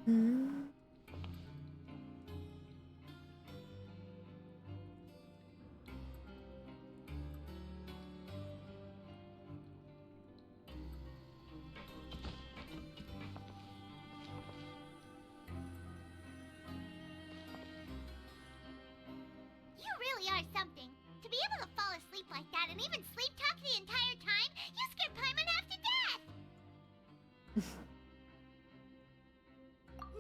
Hmm. You really are something. To be able to fall asleep like that and even sleep talk the entire time, you scared Paimon half to death!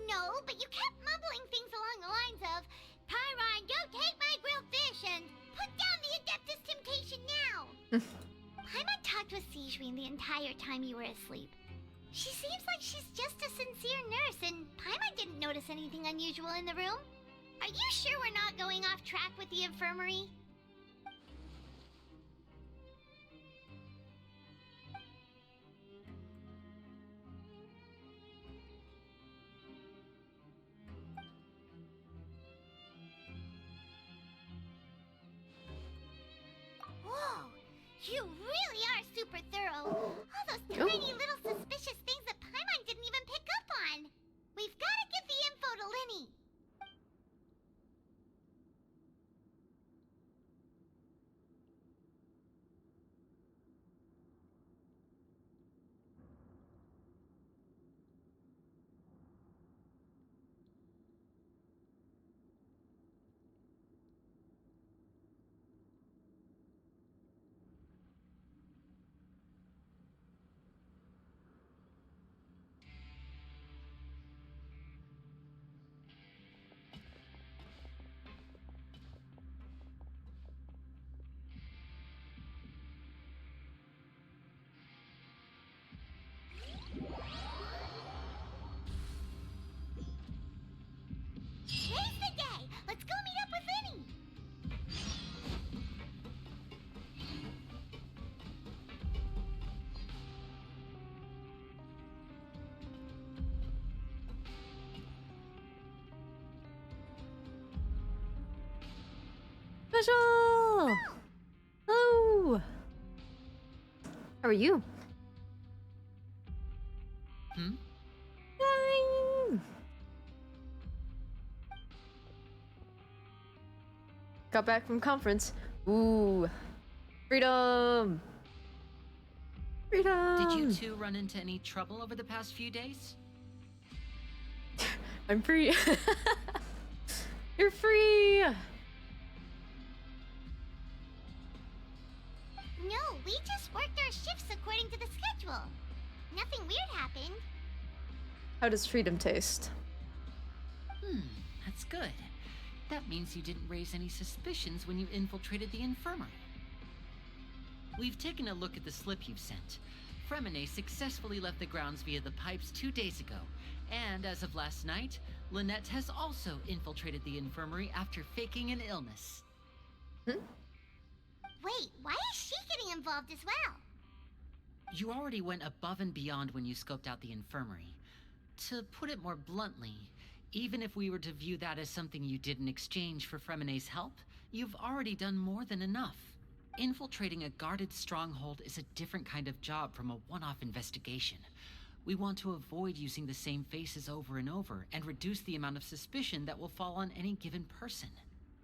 No, but you kept mumbling things along the lines of, Pyron, don't take my grilled fish, and put down the Adeptus Temptation now! Paimon talked with Sijouin the entire time you were asleep. She seems like she's just a sincere nurse, and Paimon didn't notice anything unusual in the room. Are you sure we're not going off track with the infirmary? Whoa! You really are super thorough! All those tiny little suspicious things that Paimon didn't even pick up on! We've gotta get the info to Linny! Today's the day! Let's go meet up with Linny! Special! Hello! How are you? Hi! Got back from conference. Ooh. Freedom! Freedom! Did you two run into any trouble over the past few days? I'm free. You're free! No, we just worked our shifts according to the schedule. Nothing weird happened. How does freedom taste? That's good. That means you didn't raise any suspicions when you infiltrated the infirmary. We've taken a look at the slip you've sent. Fremine successfully left the grounds via the pipes 2 days ago, and as of last night, Lynette has also infiltrated the infirmary after faking an illness. Wait, why is she getting involved as well? You already went above and beyond when you scoped out the infirmary. To put it more bluntly, even if we were to view that as something you did in exchange for Fremine's help, you've already done more than enough. Infiltrating a guarded stronghold is a different kind of job from a one-off investigation. We want to avoid using the same faces over and over and reduce the amount of suspicion that will fall on any given person.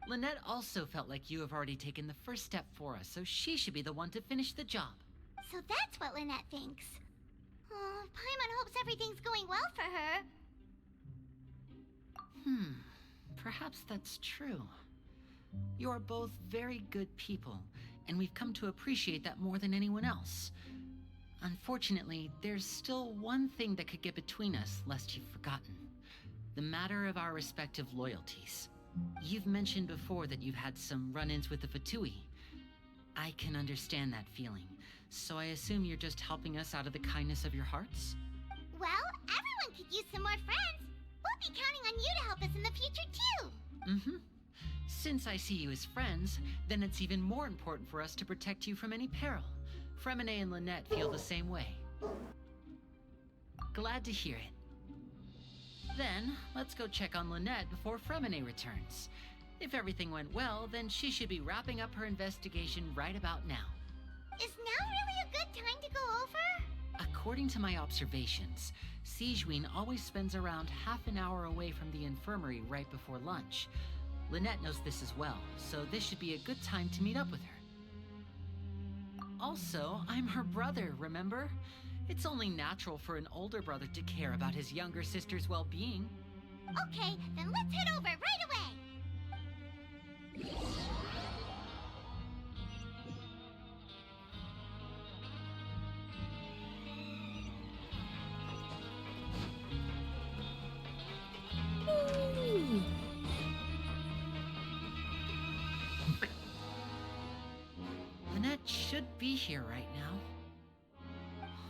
Lynette also felt like you have already taken the first step for us, so she should be the one to finish the job. So that's what Lynette thinks. Oh, Paimon hopes everything's going well for her. Perhaps that's true. You're both very good people, and we've come to appreciate that more than anyone else. Unfortunately, there's still one thing that could get between us, lest you've forgotten. The matter of our respective loyalties. You've mentioned before that you've had some run-ins with the Fatui. I can understand that feeling, so I assume you're just helping us out of the kindness of your hearts? Well, everyone could use some more friends. We'll be counting on you to help us in the future, too. Since I see you as friends, then it's even more important for us to protect you from any peril. Fremine and Lynette feel the same way. Glad to hear it. Then, let's go check on Lynette before Fremine returns. If everything went well, then she should be wrapping up her investigation right about now. Is now really a good time to go over? According to my observations, Sijuin always spends around half an hour away from the infirmary right before lunch. Lynette knows this as well, so this should be a good time to meet up with her. Also, I'm her brother, remember? It's only natural for an older brother to care about his younger sister's well-being. Okay, then let's head over right away. Ooh. Lynette should be here right now.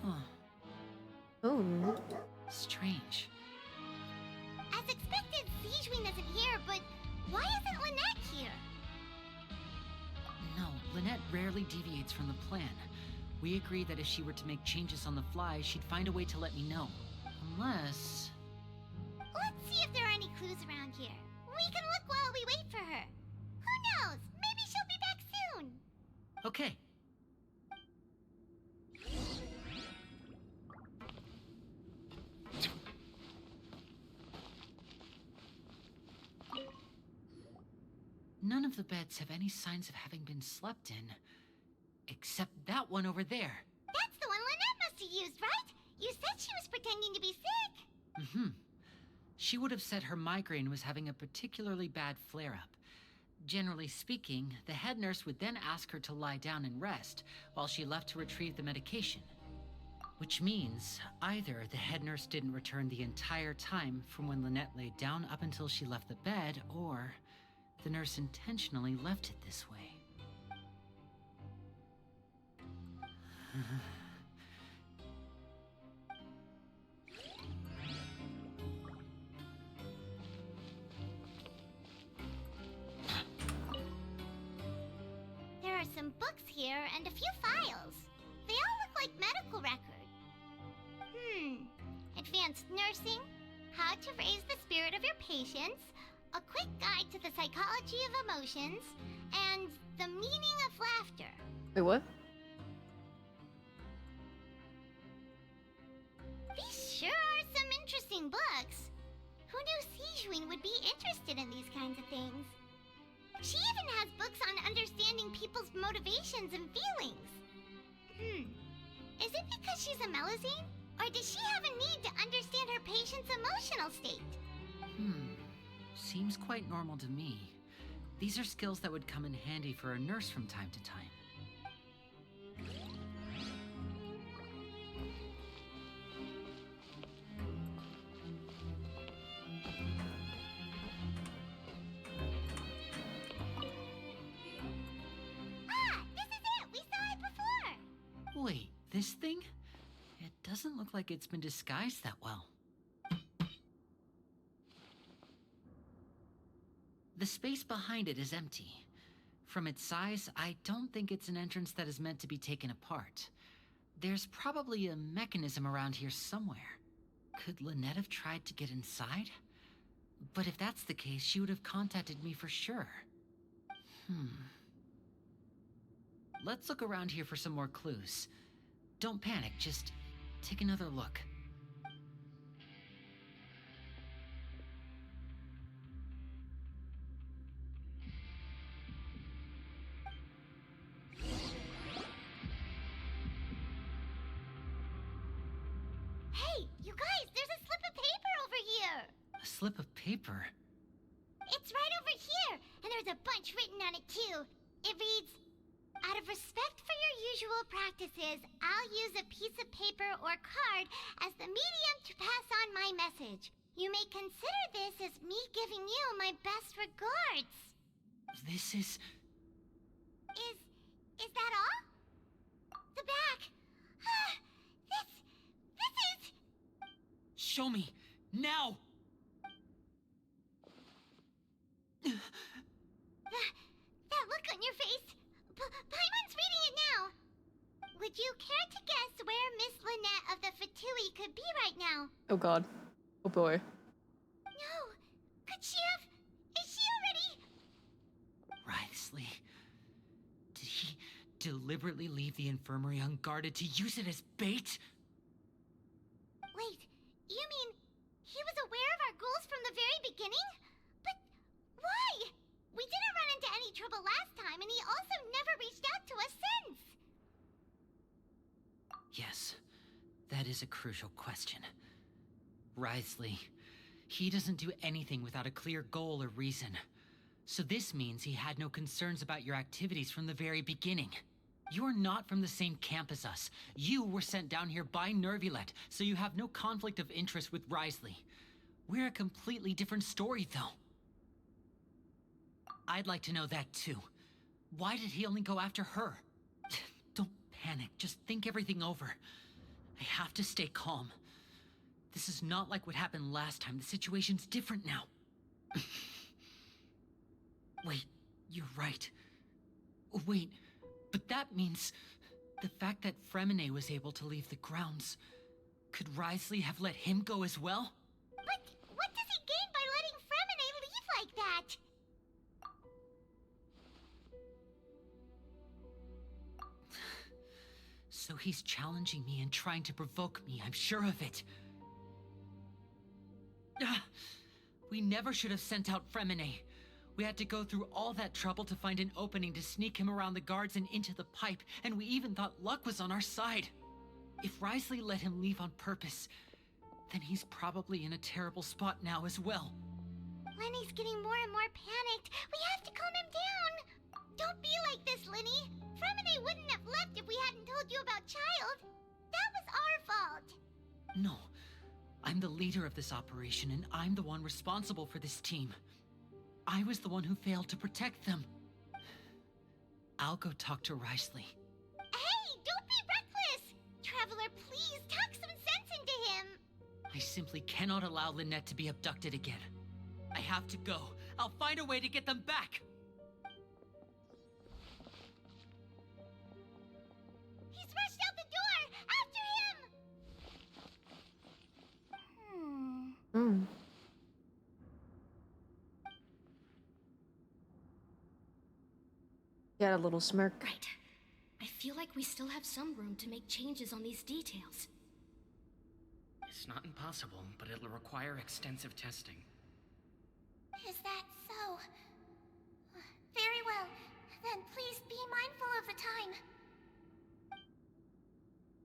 Huh. Oh. Strange. As expected, Sijuin isn't here, but why isn't Lynette here? No, Lynette rarely deviates from the plan. We agreed that if she were to make changes on the fly, she'd find a way to let me know. Unless... Let's see if there are any clues around here. We can look while we wait for her. Who knows? Maybe she'll be back soon. Okay. None of the beds have any signs of having been slept in. Except that one over there. That's the one Lynette must have used, right? You said she was pretending to be sick. Mm-hmm. She would have said her migraine was having a particularly bad flare-up. Generally speaking, the head nurse would then ask her to lie down and rest, while she left to retrieve the medication. Which means, either the head nurse didn't return the entire time from when Lynette laid down up until she left the bed, or the nurse intentionally left it this way. There are some books here and a few files. They all look like medical records. Advanced nursing, how to raise the spirit of your patients, a quick guide to the psychology of emotions, and the meaning of laughter. Wait, what? These sure are some interesting books. Who knew Sijuin would be interested in these kinds of things? She even has books on understanding people's motivations and feelings. Is it because she's a Melusine? Or does she have a need to understand her patient's emotional state? Seems quite normal to me. These are skills that would come in handy for a nurse from time to time. This is it! We saw it before! Wait, this thing? It doesn't look like it's been disguised that well. The space behind it is empty. From its size, I don't think it's an entrance that is meant to be taken apart. There's probably a mechanism around here somewhere. Could Lynette have tried to get inside? But if that's the case, she would have contacted me for sure. Let's look around here for some more clues. Don't panic, just take another look. Hey, you guys, there's a slip of paper over here! A slip of paper? It's right over here, and there's a bunch written on it too. It reads, "Out of respect for your usual practices, I'll use a piece of paper or card as the medium to pass on my message. You may consider this as me giving you my best regards." This is... Is that all? The back. This is... Show me! Now! That look on your face. Paimon's reading it now. Would you care to guess where Miss Lynette of the Fatui could be right now? Oh god. Oh boy. No. Could she have... Is she already... Writhely. Did he deliberately leave the infirmary unguarded to use it as bait? is a crucial question. Wriothesley, he doesn't do anything without a clear goal or reason. So this means he had no concerns about your activities from the very beginning. You're not from the same camp as us. You were sent down here by Nervulet, so you have no conflict of interest with Wriothesley. We're a completely different story, though. I'd like to know that, too. Why did he only go after her? Don't panic, just think everything over. I have to stay calm. This is not like what happened last time. The situation's different now. Wait, you're right. Wait, but that means the fact that Fremine was able to leave the grounds. Could Wriothesley have let him go as well? But what does he gain by letting Fremine leave like that? So he's challenging me and trying to provoke me, I'm sure of it. We never should have sent out Fremine. We had to go through all that trouble to find an opening to sneak him around the guards and into the pipe, and we even thought luck was on our side. If Wriothesley let him leave on purpose, then he's probably in a terrible spot now as well. Lenny's getting more and more panicked. We have to calm him down. Don't be like this, Lenny. Fremine wouldn't have left if we hadn't told you about Child. That was our fault. No. I'm the leader of this operation, and I'm the one responsible for this team. I was the one who failed to protect them. I'll go talk to Wriothesley. Hey, don't be reckless! Traveler, please talk some sense into him. I simply cannot allow Lynette to be abducted again. I have to go. I'll find a way to get them back. He's rushed out the door! After him! Hmm. He had a little smirk. Right. I feel like we still have some room to make changes on these details. It's not impossible, but it'll require extensive testing. Is that so? Very well. Then please be mindful of the time.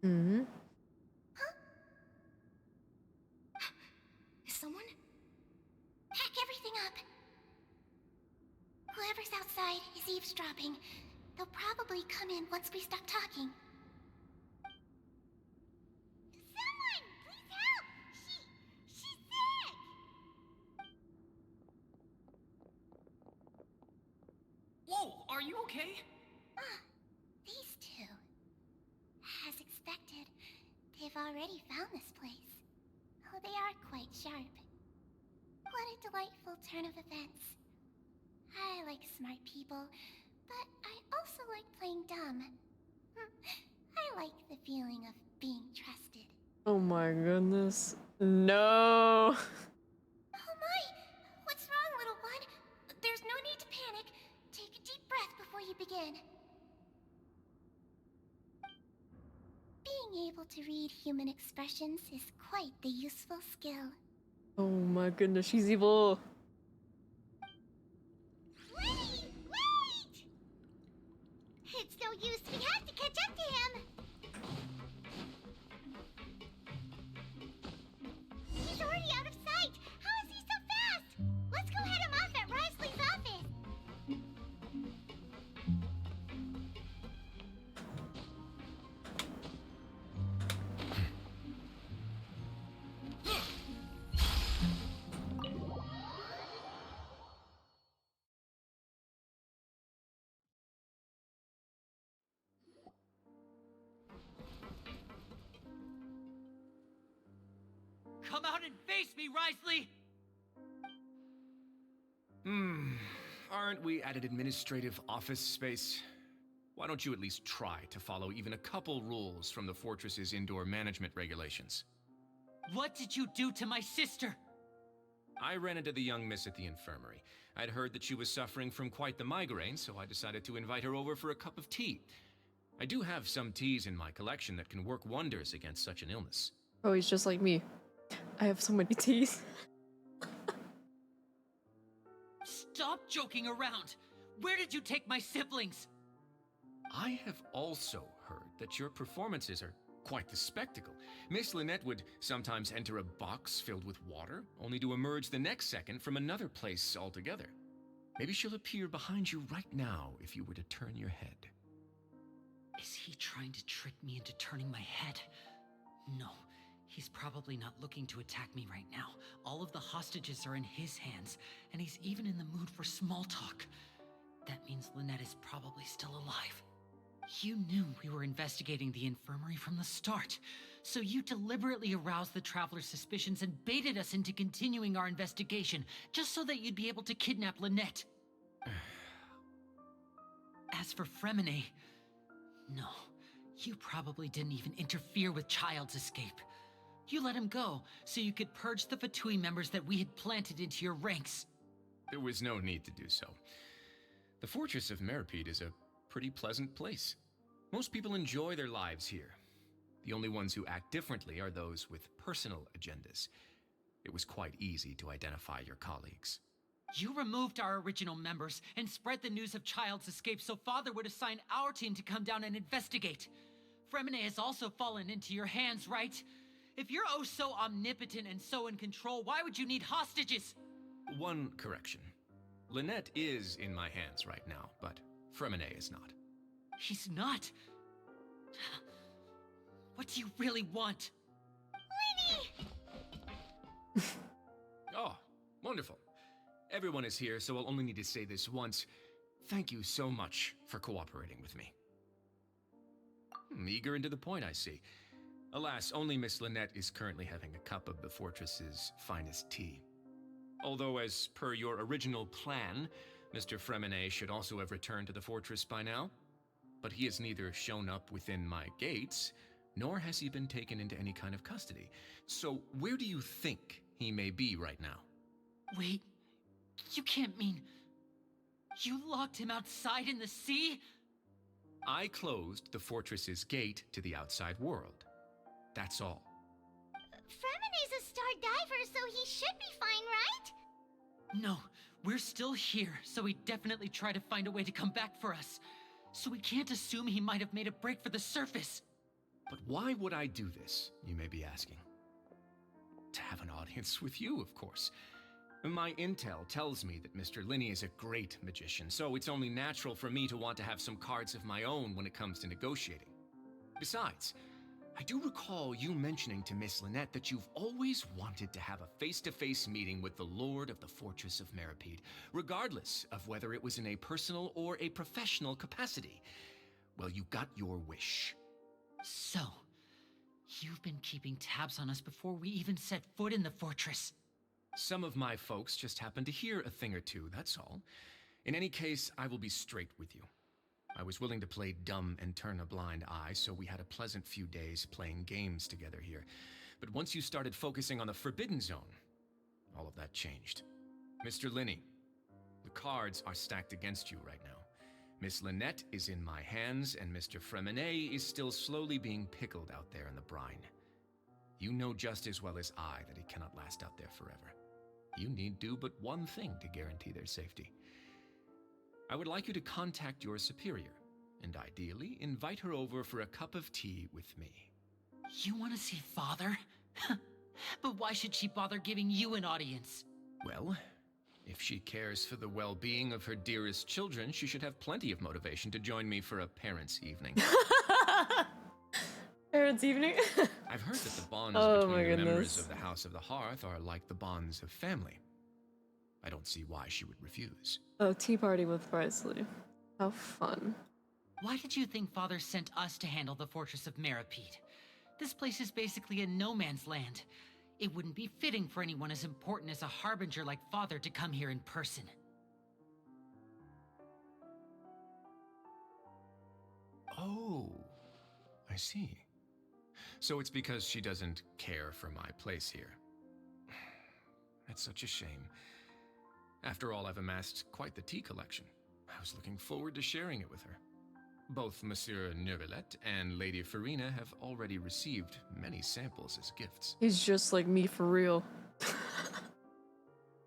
Mm-hmm. Huh? Is someone? Pack everything up. Whoever's outside is eavesdropping. They'll probably come in once we stop talking. Someone! Please help! She's sick! Whoa, are you okay? These two. As expected, they've already found this place. Oh, they are quite sharp. What a delightful turn of events. I like smart people, but I also like playing dumb. I like the feeling of being trusted. Oh my goodness. No. Oh my! What's wrong, little one? There's no need to panic. Take a deep breath before you begin. Being able to read human expressions is quite the useful skill. Oh my goodness, she's evil. Wait! Wait! It's no use. We have to catch up to him. He's already out of sight. How is he so fast? Let's go head him off at Wriothesley's office. Come out and face me, Wriothesley! Aren't we at an administrative office space? Why don't you at least try to follow even a couple rules from the fortress's indoor management regulations? What did you do to my sister? I ran into the young miss at the infirmary. I'd heard that she was suffering from quite the migraine, so I decided to invite her over for a cup of tea. I do have some teas in my collection that can work wonders against such an illness. Oh, he's just like me. I have so many teeth. Stop joking around! Where did you take my siblings? I have also heard that your performances are quite the spectacle. Miss Lynette would sometimes enter a box filled with water, only to emerge the next second from another place altogether. Maybe she'll appear behind you right now if you were to turn your head. Is he trying to trick me into turning my head? No, he's probably not looking to attack me right now. All of the hostages are in his hands, and he's even in the mood for small talk. That means Lynette is probably still alive. You knew we were investigating the infirmary from the start, so you deliberately aroused the Traveler's suspicions and baited us into continuing our investigation, just so that you'd be able to kidnap Lynette. As for Fremine, no, you probably didn't even interfere with Child's escape. You let him go, so you could purge the Fatui members that we had planted into your ranks. There was no need to do so. The Fortress of Meripede is a pretty pleasant place. Most people enjoy their lives here. The only ones who act differently are those with personal agendas. It was quite easy to identify your colleagues. You removed our original members and spread the news of Child's escape so Father would assign our team to come down and investigate. Fremine has also fallen into your hands, right? If you're oh so omnipotent and so in control, why would you need hostages? One correction. Lynette is in my hands right now, but Fremine is not. He's not. What do you really want? Lenny! Oh, wonderful. Everyone is here, so I'll only need to say this once. Thank you so much for cooperating with me. Eager and to the point, I see. Alas, only Miss Lynette is currently having a cup of the fortress's finest tea. Although, as per your original plan, Mr. Fremine should also have returned to the fortress by now. But he has neither shown up within my gates, nor has he been taken into any kind of custody. So where do you think he may be right now? Wait, you can't mean... You locked him outside in the sea? I closed the fortress's gate to the outside world. That's all. Fremine's a star diver, so he should be fine, right? No, we're still here, so he'd definitely try to find a way to come back for us. So we can't assume he might have made a break for the surface. But why would I do this, you may be asking? To have an audience with you, of course. My intel tells me that Mr. Linney is a great magician, so it's only natural for me to want to have some cards of my own when it comes to negotiating. Besides, I do recall you mentioning to Miss Lynette that you've always wanted to have a face-to-face meeting with the Lord of the Fortress of Meripede, regardless of whether it was in a personal or a professional capacity. Well, you got your wish. So, you've been keeping tabs on us before we even set foot in the fortress. Some of my folks just happened to hear a thing or two, that's all. In any case, I will be straight with you. I was willing to play dumb and turn a blind eye, so we had a pleasant few days playing games together here. But once you started focusing on the Forbidden Zone, all of that changed. Mr. Linney, the cards are stacked against you right now. Miss Lynette is in my hands, and Mr. Fremine is still slowly being pickled out there in the brine. You know just as well as I that he cannot last out there forever. You need do but one thing to guarantee their safety. I would like you to contact your superior, and ideally invite her over for a cup of tea with me. You want to see Father? But why should she bother giving you an audience? Well, if she cares for the well-being of her dearest children, she should have plenty of motivation to join me for a parents' evening. Parents' evening? I've heard that the bonds Oh between my the members goodness. of the House of the Hearth are like the bonds of family. I don't see why she would refuse. Oh, tea party with Brysley. How fun. Why did you think Father sent us to handle the Fortress of Meripede? This place is basically a no man's land. It wouldn't be fitting for anyone as important as a harbinger like Father to come here in person. Oh, I see. So it's because she doesn't care for my place here. That's such a shame. After all, I've amassed quite the tea collection. I was looking forward to sharing it with her. Both Monsieur Neuvillette and Lady Farina have already received many samples as gifts. He's just like me for real.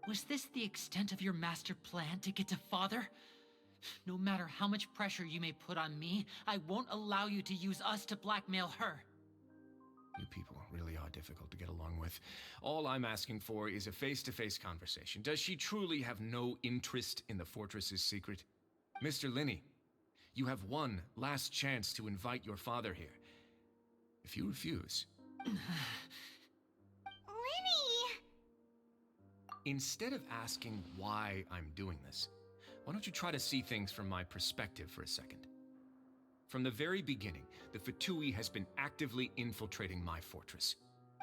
Was this the extent of your master plan to get to Father? No matter how much pressure you may put on me, I won't allow you to use us to blackmail her. You people really are difficult to get along with. All I'm asking for is a face-to-face conversation. Does she truly have no interest in the fortress's secret? Mr. Linney, you have one last chance to invite your father here. If you refuse... Linny! Instead of asking why I'm doing this, why don't you try to see things from my perspective for a second? From the very beginning, the Fatui has been actively infiltrating my fortress.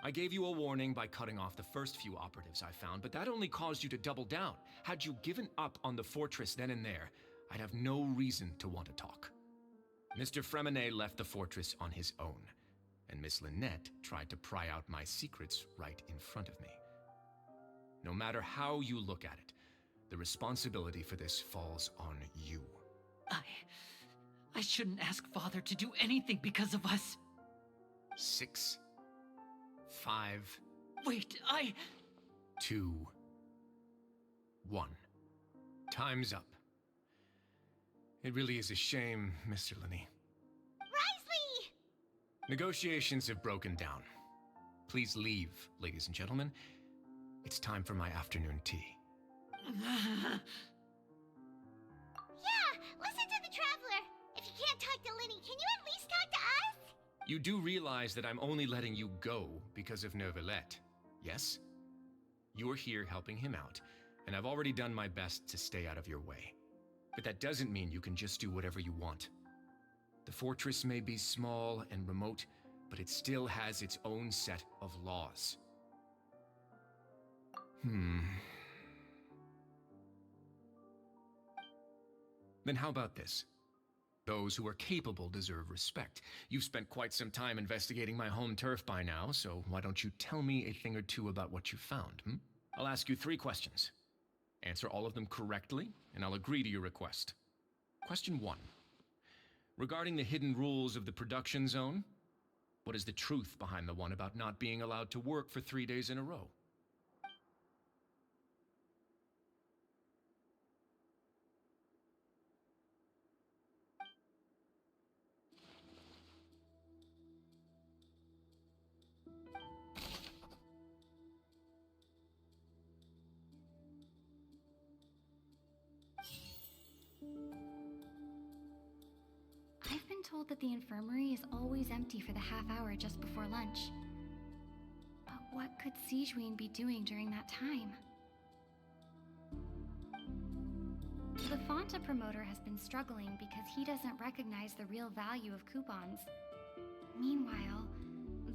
I gave you a warning by cutting off the first few operatives I found, but that only caused you to double down. Had you given up on the fortress then and there, I'd have no reason to want to talk. Mr. Fremine left the fortress on his own, and Miss Lynette tried to pry out my secrets right in front of me. No matter how you look at it, the responsibility for this falls on you. I shouldn't ask Father to do anything because of us. 6, 5, Wait, 2, 1. Time's up. It really is a shame, Mr. Linney. Risley! Negotiations have broken down. Please leave, ladies and gentlemen. It's time for my afternoon tea. Yeah, listen to the Traveler. If you can't talk to Linny, can you at least talk to us? You do realize that I'm only letting you go because of Neuvillette, yes? You're here helping him out, and I've already done my best to stay out of your way. But that doesn't mean you can just do whatever you want. The fortress may be small and remote, but it still has its own set of laws. Then how about this? Those who are capable deserve respect. You've spent quite some time investigating my home turf by now, so why don't you tell me a thing or two about what you found, I'll ask you 3 questions. Answer all of them correctly, and I'll agree to your request. Question 1. Regarding the hidden rules of the production zone, what is the truth behind the one about not being allowed to work for 3 days in a row? I've been told that the infirmary is always empty for the half hour just before lunch. But what could Sigewinne be doing during that time? The Fonta promoter has been struggling because he doesn't recognize the real value of coupons. Meanwhile,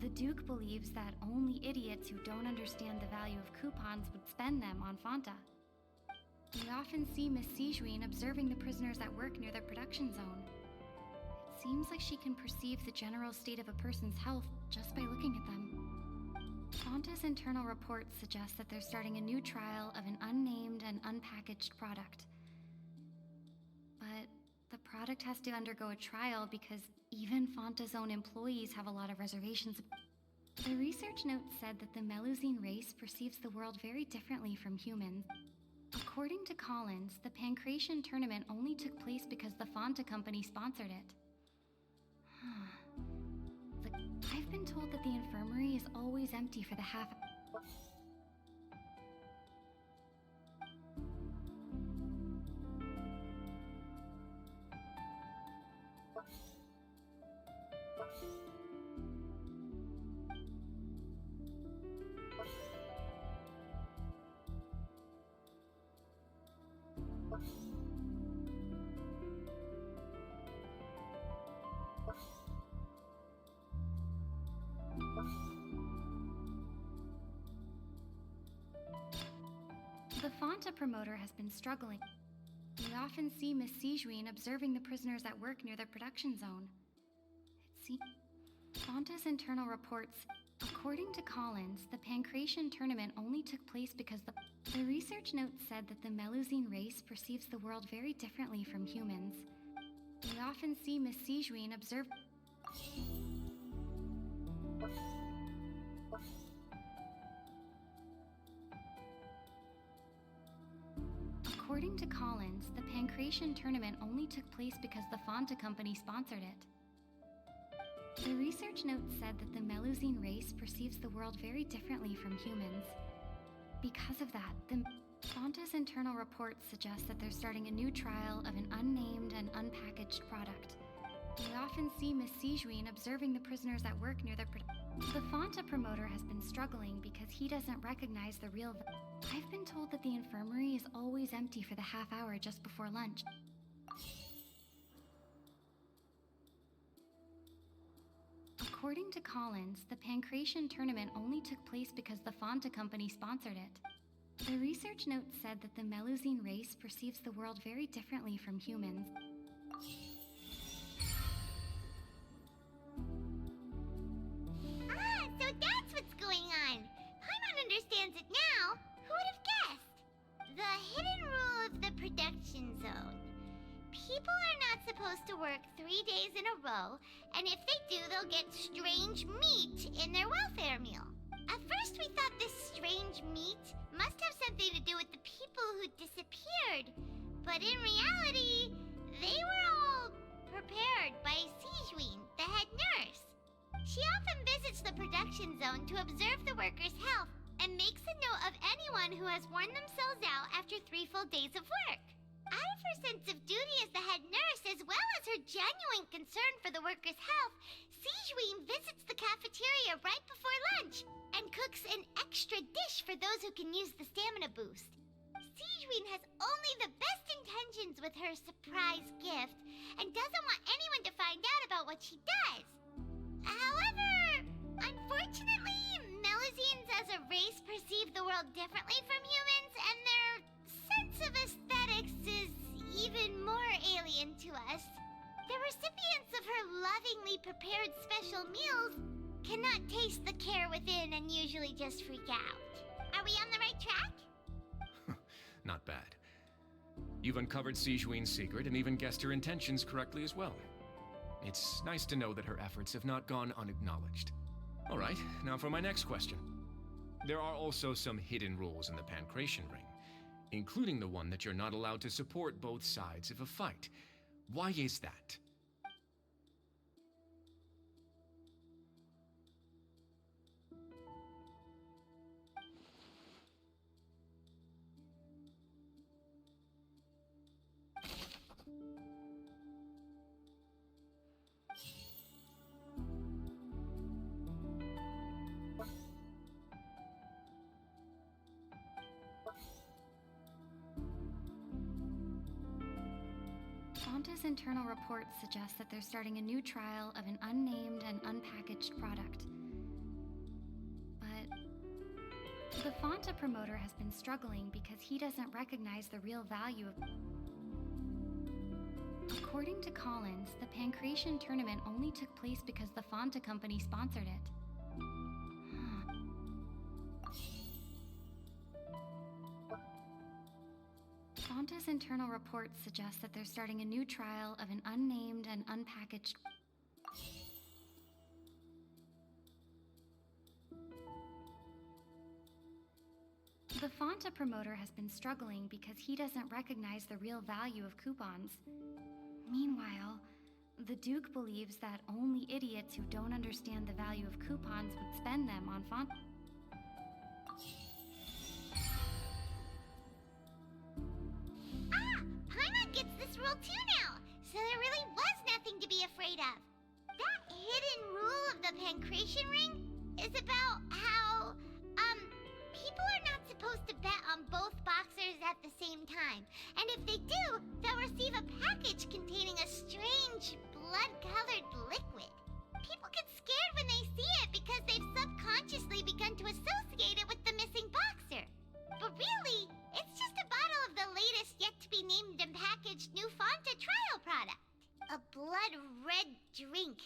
the Duke believes that only idiots who don't understand the value of coupons would spend them on Fonta. We often see Miss Sigewinne observing the prisoners at work near the production zone. It seems like she can perceive the general state of a person's health just by looking at them. Fonta's internal reports suggest that they're starting a new trial of an unnamed and unpackaged product. But the product has to undergo a trial because even Fonta's own employees have a lot of reservations. The research note said that the Melusine race perceives the world very differently from humans. According to Collins, the Pancration tournament only took place because the Fonta company sponsored it. I've been told that the infirmary is always empty for the half... The Fonta promoter has been struggling. We often see Miss Sigewinne observing the prisoners at work near the production zone. Fonta's internal reports... According to Collins, the Pancration tournament only took place because the research note said that the Melusine race perceives the world very differently from humans. We often see Miss Sigewinne observe... According to Collins, the Pancration tournament only took place because the Fonta company sponsored it. The research note said that the Melusine race perceives the world very differently from humans. Because of that, the Fonta's internal reports suggest that they're starting a new trial of an unnamed and unpackaged product. We often see Miss Sijuin observing the prisoners at work near their The Fonta promoter has been struggling because he doesn't recognize the real I've been told that the infirmary is always empty for the half hour just before lunch. According to Collins, the Pancration tournament only took place because the Fonta company sponsored it. The research note said that the Melusine race perceives the world very differently from humans. Ah, so that's what's going on. Paimon understands it now. Who would have guessed? The hidden rule of the production zone. People are not supposed to work 3 days in a row, and if they do, they'll get strange meat in their welfare meal. At first, we thought this strange meat must have something to do with the people who disappeared, but in reality, they were all prepared by Sijuin, the head nurse. She often visits the production zone to observe the workers' health and makes a note of anyone who has worn themselves out after 3 full days of work. Out of her sense of duty as the head nurse, as well as her genuine concern for the workers' health, Sijuin visits the cafeteria right before lunch and cooks an extra dish for those who can use the stamina boost. Sijuin has only the best intentions with her surprise gift and doesn't want anyone to find out about what she does. However, unfortunately, Melusines as a race perceive the world differently from humans, and their sense of aesthetics is even more alien to us. The recipients of her lovingly prepared special meals cannot taste the care within and usually just freak out. Are we on the right track? Not bad. You've uncovered Sijuin's secret and even guessed her intentions correctly as well. It's nice to know that her efforts have not gone unacknowledged. All right, now for my next question. There are also some hidden rules in the Pancration Ring, including the one that you're not allowed to support both sides of a fight. Why is that? Fonta's internal reports suggest that they're starting a new trial of an unnamed and unpackaged product. But the Fonta promoter has been struggling because he doesn't recognize the real value of... According to Collins, the Pancration tournament only took place because the Fonta company sponsored it. Fonta's internal reports suggest that they're starting a new trial of an unnamed and unpackaged... The Fonta promoter has been struggling because he doesn't recognize the real value of coupons. Meanwhile, the Duke believes that only idiots who don't understand the value of coupons would spend them on Fonta. Paimon gets this rule too now, so there really was nothing to be afraid of. That hidden rule of the Pancration Ring is about how, people are not supposed to bet on both boxers at the same time. And if they do, they'll receive a package containing a strange, blood-colored liquid. People get scared when they see it because they've subconsciously begun to associate it with the missing boxer. But really, it's just a bottle of the latest yet-to-be-named and packaged new Fonta trial product. A blood-red drink.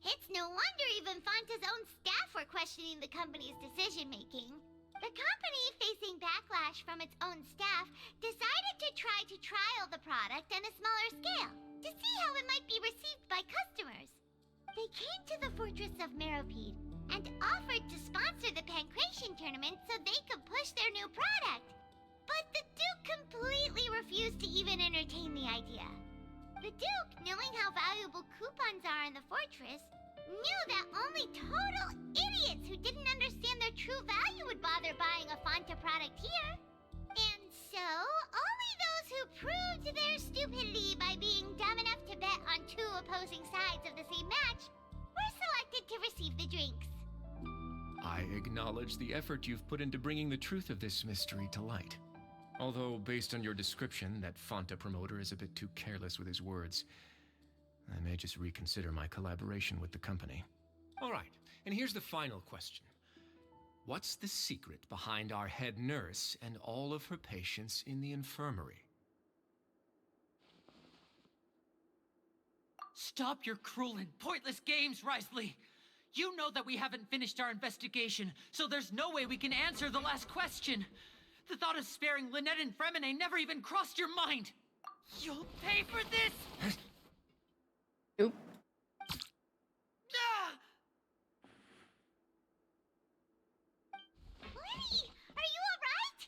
It's no wonder even Fonta's own staff were questioning the company's decision-making. The company, facing backlash from its own staff, decided to try to trial the product on a smaller scale to see how it might be received by customers. They came to the fortress of Meropide and offered to sponsor the Pancration tournament so they could push their new product. But the Duke completely refused to even entertain the idea. The Duke, knowing how valuable coupons are in the fortress, knew that only total idiots who didn't understand their true value would bother buying a Fanta product here. And so, only those who proved their stupidity by being dumb enough to bet on two opposing sides of the same match were selected to receive the drinks. I acknowledge the effort you've put into bringing the truth of this mystery to light. Although, based on your description, that Fanta promoter is a bit too careless with his words, I may just reconsider my collaboration with the company. All right, and here's the final question. What's the secret behind our head nurse and all of her patients in the infirmary? Stop your cruel and pointless games, Risley! You know that we haven't finished our investigation, so there's no way we can answer the last question. The thought of sparing Lynette and Fremine never even crossed your mind! You'll pay for this! Nope. Ah! Lenny, are you alright?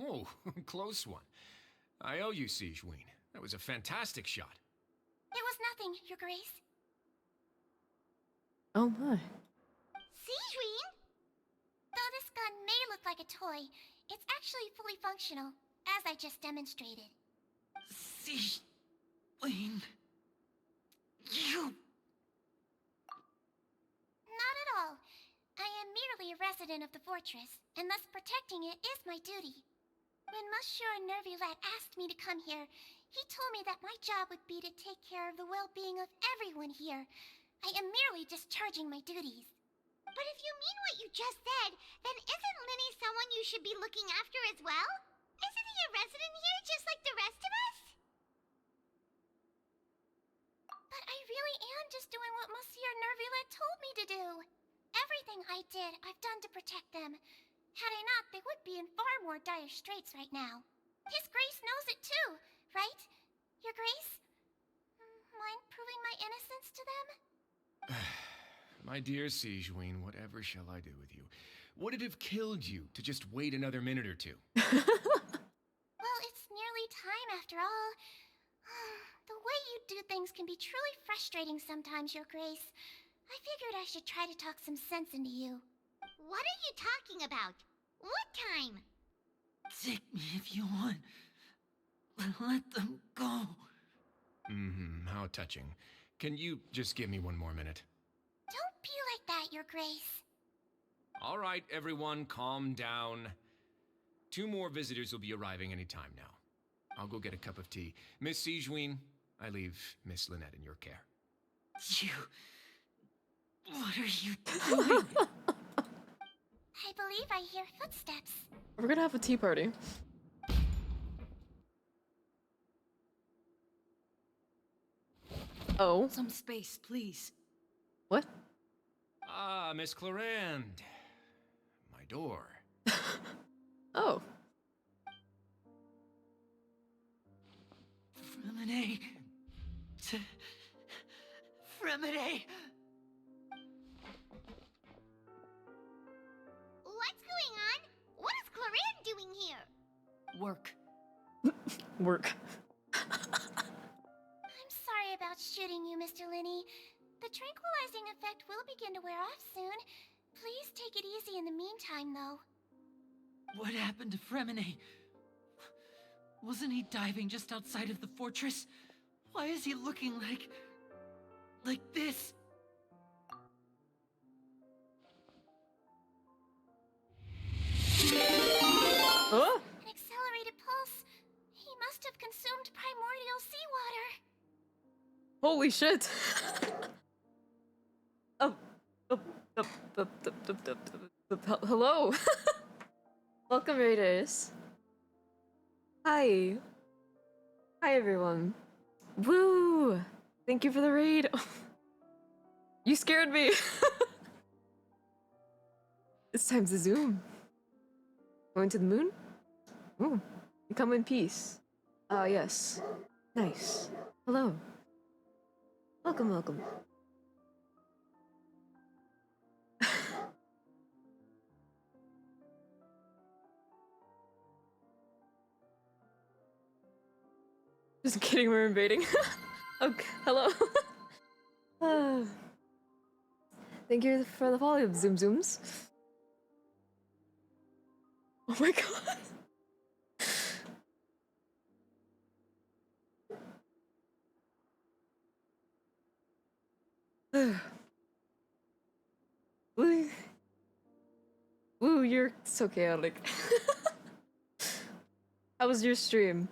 Oh, close one. I owe you, Sigewinne. That was a fantastic shot. It was nothing, Your Grace. Oh my. Sigewinne? Though this gun may look like a toy, it's actually fully functional, as I just demonstrated. Sigewinne... You... Not at all. I am merely a resident of the fortress, and thus protecting it is my duty. When Monsieur Nervulet asked me to come here, he told me that my job would be to take care of the well-being of everyone here. I am merely discharging my duties. But if you mean what you just said, then isn't Linny someone you should be looking after as well? Isn't he a resident here just like the rest of us? But I really am just doing what Monsieur Nervulet told me to do. Everything I did, I've done to protect them. Had I not, they would be in far more dire straits right now. His Grace knows it too, right? Your Grace? Mind proving my innocence to them? My dear Sigewinne, whatever shall I do with you? Would it have killed you to just wait another minute or two? Well, it's nearly time after all. The way you do things can be truly frustrating sometimes, Your Grace. I figured I should try to talk some sense into you. What are you talking about? What time? Take me if you want. Let them go. How touching. Can you just give me one more minute? Don't be like that, Your Grace. All right, everyone, calm down. 2 more visitors will be arriving any time now. I'll go get a cup of tea. Miss Sigewinne, I leave Miss Lynette in your care. You... What are you doing? I believe I hear footsteps. We're gonna have a tea party. Oh. Some space, please. What? Ah, Miss Clarande. My door. Oh. Fremine... Fremine... What's going on? What is Clarande doing here? Work. Work. I'm sorry about shooting you, Mr. Linney. The tranquilizing effect will begin to wear off soon. Please take it easy in the meantime, though. What happened to Fremine? Wasn't he diving just outside of the fortress? Why is he looking like this? Oh! An accelerated pulse. He must have consumed primordial seawater. Holy shit! Hello! Welcome, Raiders. Hi. Hi, everyone. Woo! Thank you for the raid. You scared me. It's time to zoom. Going to the moon? Ooh. Come in peace. Ah, yes. Nice. Hello. Welcome, welcome. Just kidding, we're invading. Okay, hello. Thank you for the volume, Zoom Zooms. Oh my god. Blue, Blue, you're so chaotic. How was your stream?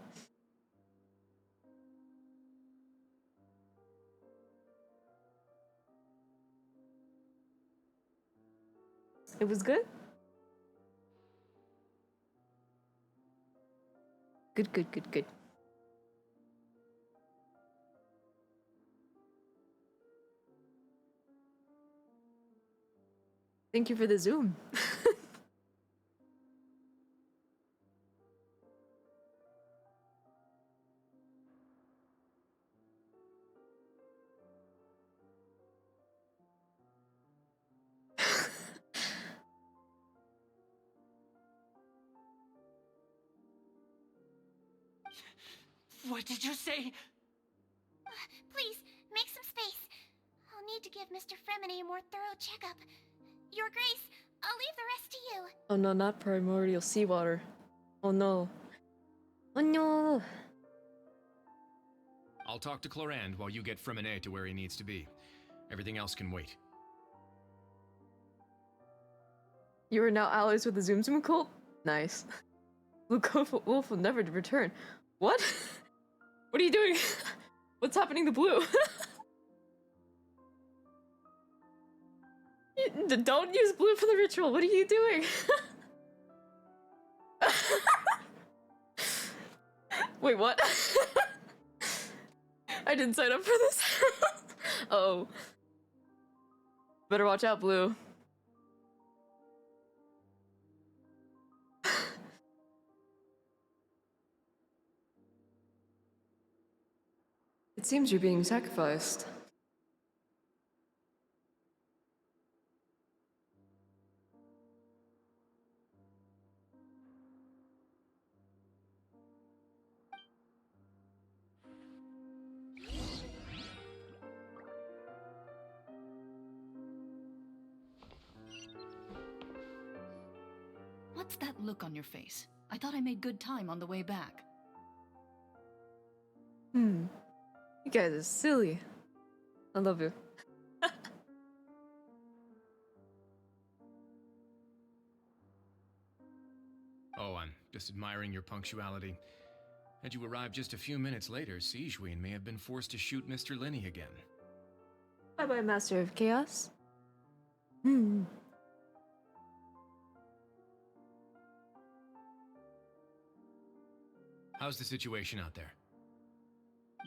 It was good? Good, good, good, good. Thank you for the Zoom. What did you say? Please, make some space. I'll need to give Mr. Fremini a more thorough checkup. Your Grace, I'll leave the rest to you. Oh no, not primordial seawater. Oh no. Oh no. I'll talk to Clorand while you get Fremine to where he needs to be. Everything else can wait. You are now allies with the Zoom Zoom cult? Nice. Blue Wolf will never return. What? What are you doing? What's happening to Blue? Don't use Blue for the ritual. What are you doing? Wait, what? I didn't sign up for this. Uh-oh. Better watch out, Blue. It seems you're being sacrificed. What's that look on your face? I thought I made good time on the way back. You guys are silly. I love you. Oh, I'm just admiring your punctuality. Had you arrived just a few minutes later, Sijween may have been forced to shoot Mr. Linny again. Bye-bye, Master of Chaos. How's the situation out there?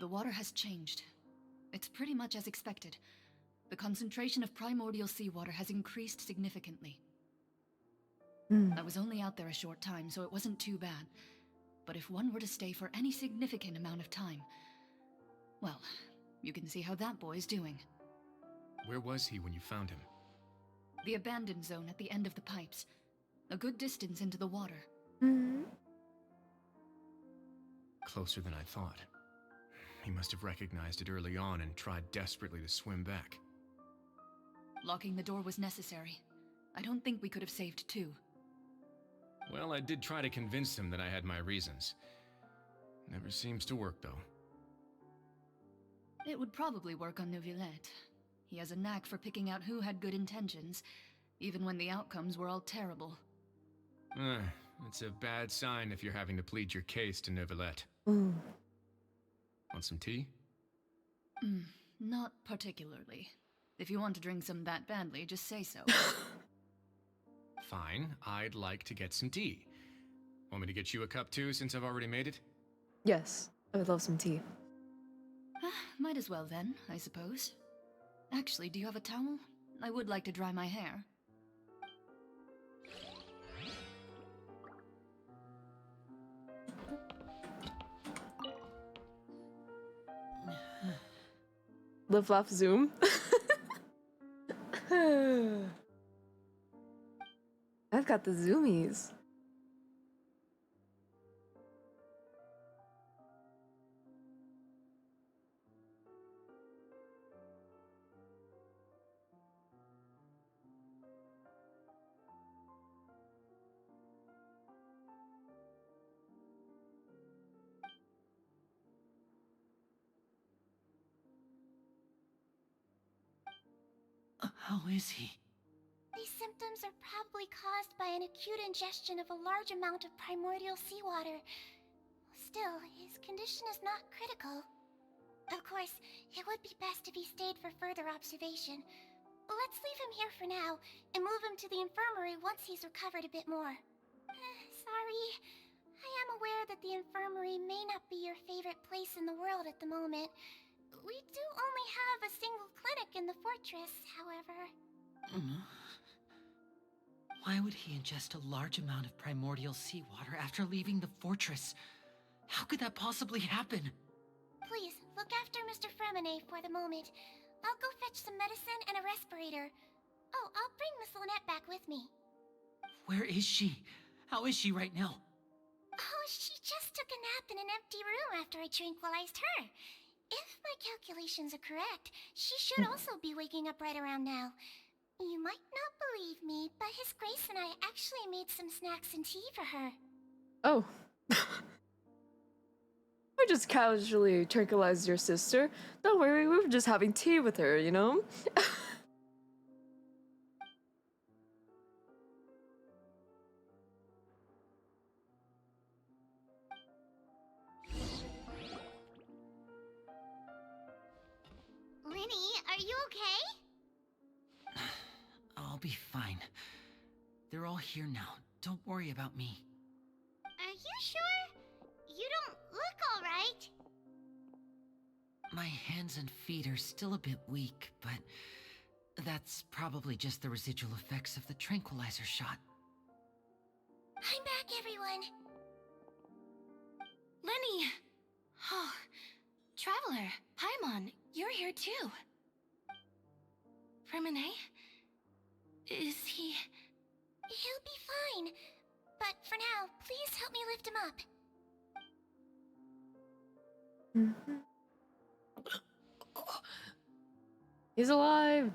The water has changed. It's pretty much as expected. The concentration of primordial seawater has increased significantly. I was only out there a short time, so it wasn't too bad. But if one were to stay for any significant amount of time, well, you can see how that boy's doing. Where was he when you found him? The abandoned zone at the end of the pipes. A good distance into the water. Closer than I thought. He must have recognized it early on and tried desperately to swim back. Locking the door was necessary. I don't think we could have saved two. Well, I did try to convince him that I had my reasons. Never seems to work, though. It would probably work on Neuvillette. He has a knack for picking out who had good intentions, even when the outcomes were all terrible. It's a bad sign if you're having to plead your case to Neuvillette. Want some tea? Not particularly. If you want to drink some that badly, just say so. Fine, I'd like to get some tea. Want me to get you a cup too, since I've already made it? Yes, I would love some tea. Might as well then, I suppose. Actually, do you have a towel? I would like to dry my hair. Live, laugh, Zoom. I've got the zoomies. How is he? These symptoms are probably caused by an acute ingestion of a large amount of primordial seawater. Still, his condition is not critical. Of course, it would be best if he stayed for further observation. Let's leave him here for now, and move him to the infirmary once he's recovered a bit more. Sorry. I am aware that the infirmary may not be your favorite place in the world at the moment. We do only have a single clinic in the fortress, however. Why would he ingest a large amount of primordial seawater after leaving the fortress? How could that possibly happen? Please, look after Mr. Fremine for the moment. I'll go fetch some medicine and a respirator. Oh, I'll bring Miss Lynette back with me. Where is she? How is she right now? Oh, she just took a nap in an empty room after I tranquilized her. If my calculations are correct, she should also be waking up right around now. You might not believe me, but His Grace and I actually made some snacks and tea for her. Oh. I just casually tranquilized your sister. Don't worry, we were just having tea with her, you know? Linny, are you okay? I'll be fine. They're all here now. Don't worry about me. Are you sure? You don't look alright. My hands and feet are still a bit weak, but that's probably just the residual effects of the tranquilizer shot. I'm back, everyone. Lenny! Oh, Traveler, Paimon, you're here too. Fremine? Is he... He'll be fine. But for now, please help me lift him up. He's alive!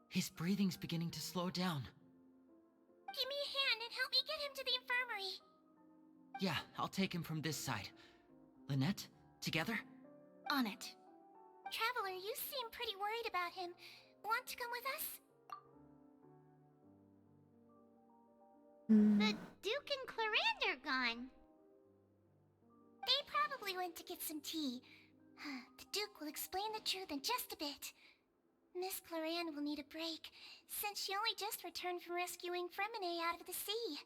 His breathing's beginning to slow down. Give me a hand and help me get him to the infirmary. Yeah, I'll take him from this side. Lynette, together? On it. Traveler, you seem pretty worried about him. Want to come with us? The Duke and Clarande are gone. They probably went to get some tea. The Duke will explain the truth in just a bit. Miss Clarande will need a break, since she only just returned from rescuing Fremine out of the sea.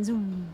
Zoom.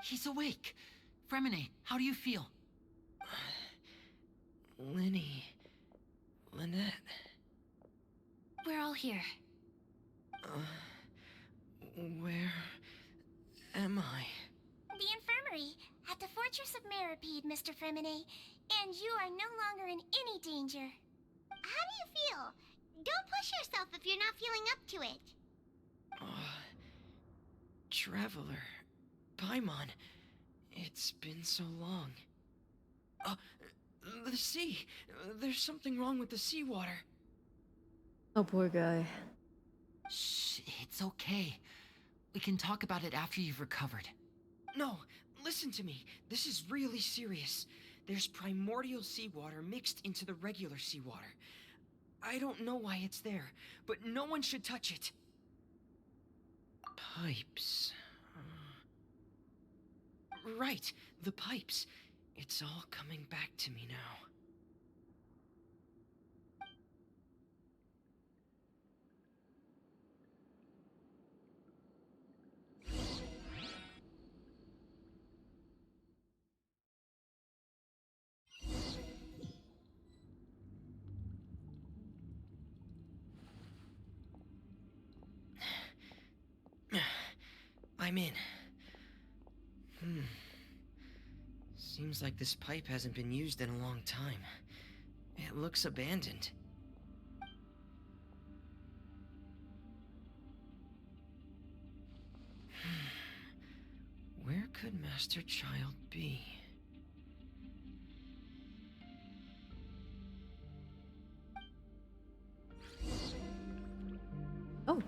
He's awake. Fremine, how do you feel? Linny. Lynette. We're all here. Where am I? The infirmary, at the fortress. fortress of Meripede, Mr. Fremine, and you are no longer in any danger. How do you feel? Don't push yourself if you're not feeling up to it. Traveler, Paimon, it's been so long. The sea. There's something wrong with the seawater. Oh, poor guy. Shh, it's okay. We can talk about it after you've recovered. No, listen to me. This is really serious. There's primordial seawater mixed into the regular seawater. I don't know why it's there, but no one should touch it. Pipes. Right, the pipes. It's all coming back to me now. I'm in. Seems like this pipe hasn't been used in a long time. It looks abandoned. Where could Master Child be? Oh.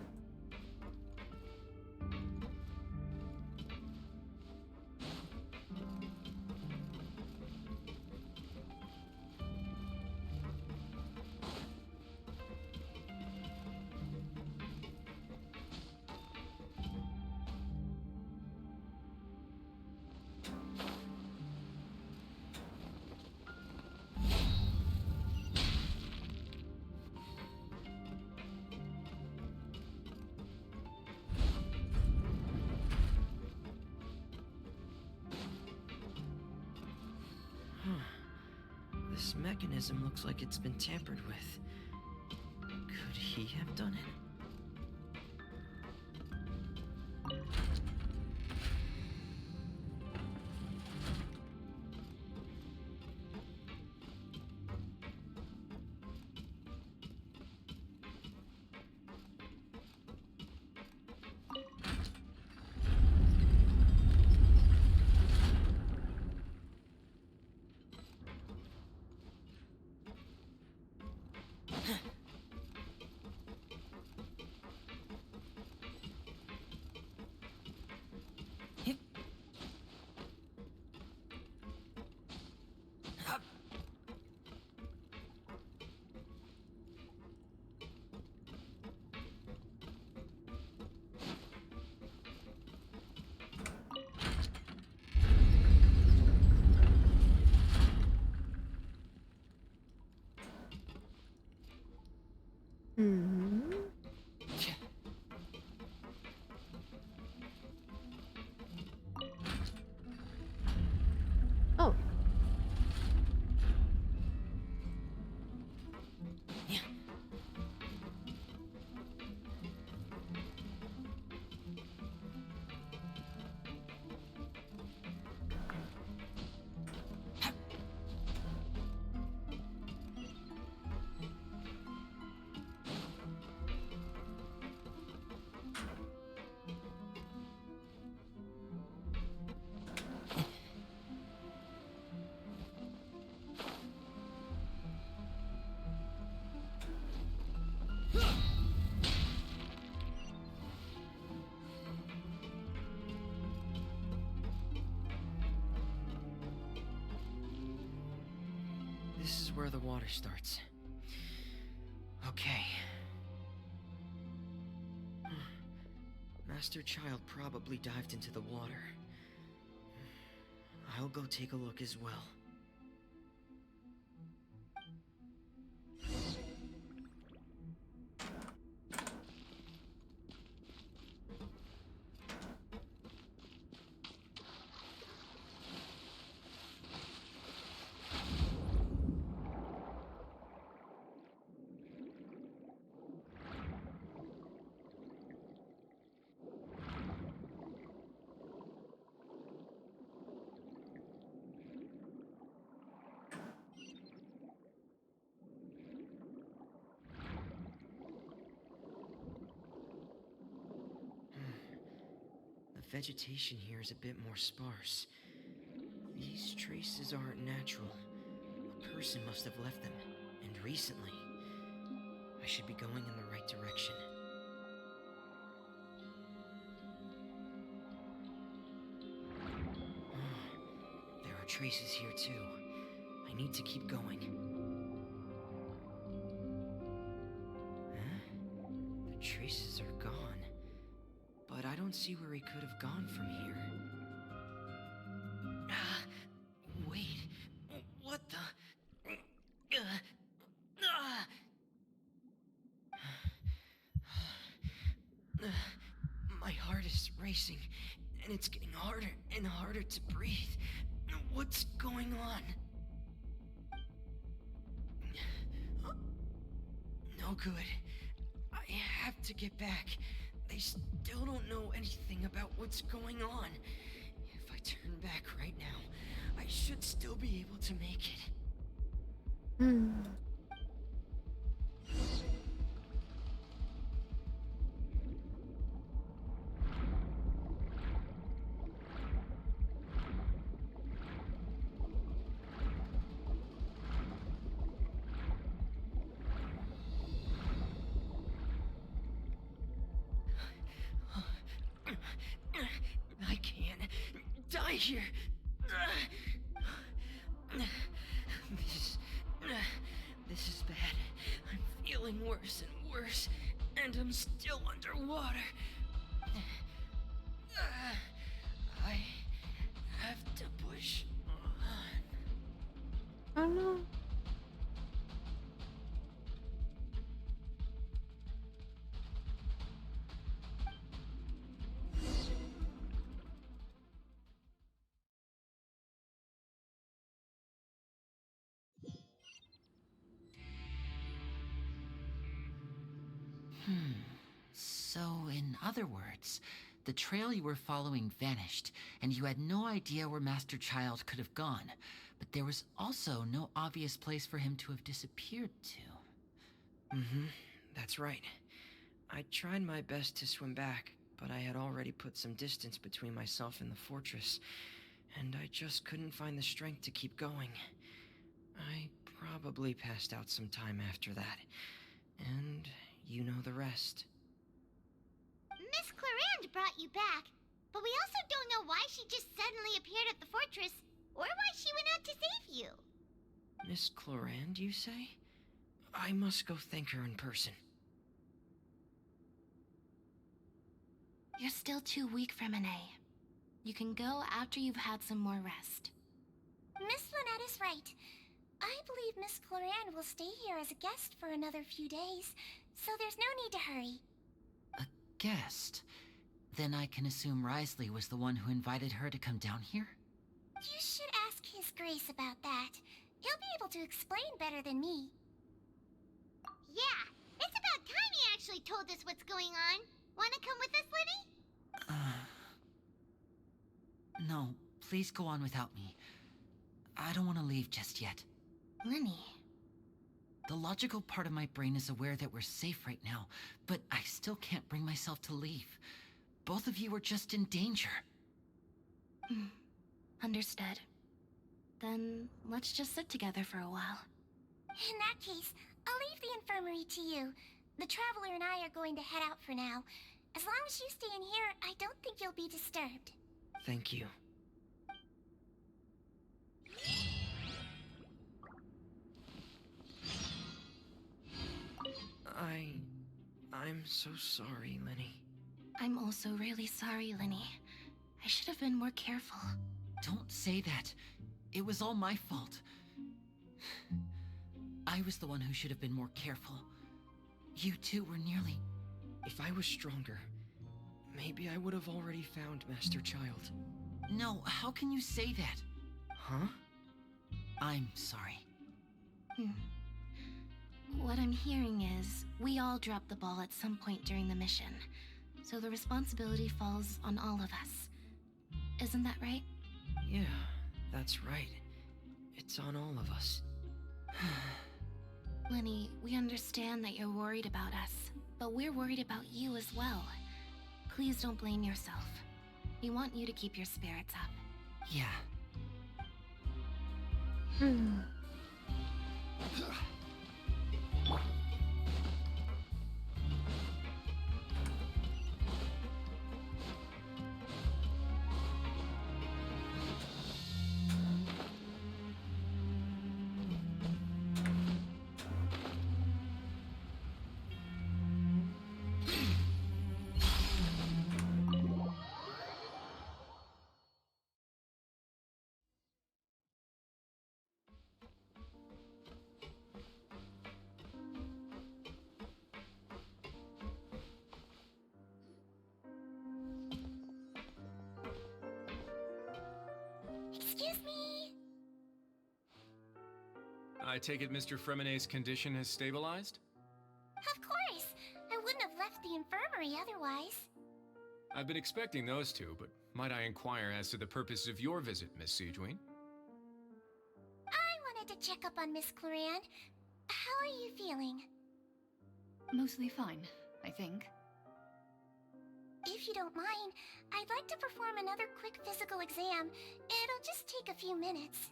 This mechanism looks like it's been tampered with. Could he have done it? Hmm. Oh. This is where the water starts. Okay. Master Child probably dived into the water. I'll go take a look as well. vegetation here is a bit more sparse. These traces aren't natural. A person must have left them, and recently. I should be going in the right direction. There are traces here too. I need to keep going. Huh? The traces are gone. But I don't see where he could have gone from here. Wait. What the? My heart is racing, and it's getting harder and harder to breathe. What's going on? No good. I have to get back. They still don't know anything about what's going on. If I turn back right now, I should still be able to make it. I can't die here. This is bad. I'm feeling worse and worse, and I'm still underwater. I have to push on. Oh no. So, in other words, the trail you were following vanished, and you had no idea where Master Child could have gone, but there was also no obvious place for him to have disappeared to. That's right. I tried my best to swim back, but I had already put some distance between myself and the fortress, and I just couldn't find the strength to keep going. I probably passed out some time after that, and you know the rest. Miss Clarande brought you back, but we also don't know why she just suddenly appeared at the fortress, or why she went out to save you. Miss Clarande, you say? I must go thank her in person. You're still too weak, Fremine. You can go after you've had some more rest. Miss Lynette is right. I believe Miss Clarande will stay here as a guest for another few days, so there's no need to hurry. A guest? Then I can assume Risley was the one who invited her to come down here? You should ask His Grace about that. He'll be able to explain better than me. Yeah, it's about time he actually told us what's going on. Wanna come with us, Lenny? No, please go on without me. I don't want to leave just yet. Lenny. The logical part of my brain is aware that we're safe right now, but I still can't bring myself to leave. Both of you are just in danger. Understood. Then let's just sit together for a while. In that case, I'll leave the infirmary to you. The Traveler and I are going to head out for now. As long as you stay in here, I don't think you'll be disturbed. Thank you. I'm so sorry, Lenny. I'm also really sorry, Lenny. I should have been more careful. Don't say that. It was all my fault. I was the one who should have been more careful. You two were nearly... If I was stronger, maybe I would have already found Master Child. No, how can you say that? Huh? I'm sorry. What I'm hearing is, we all dropped the ball at some point during the mission, so the responsibility falls on all of us. Isn't that right? Yeah, that's right. It's on all of us. Lenny, we understand that you're worried about us, but we're worried about you as well. Please don't blame yourself. We want you to keep your spirits up. Yeah. Excuse me. I take it Mr. Fremonet's condition has stabilized? Of course. I wouldn't have left the infirmary otherwise. I've been expecting those two, but might I inquire as to the purpose of your visit, Miss Siegeween? I wanted to check up on Miss Cloran. How are you feeling? Mostly fine, I think. If you don't mind, I'd like to perform another quick physical exam. It'll just take a few minutes.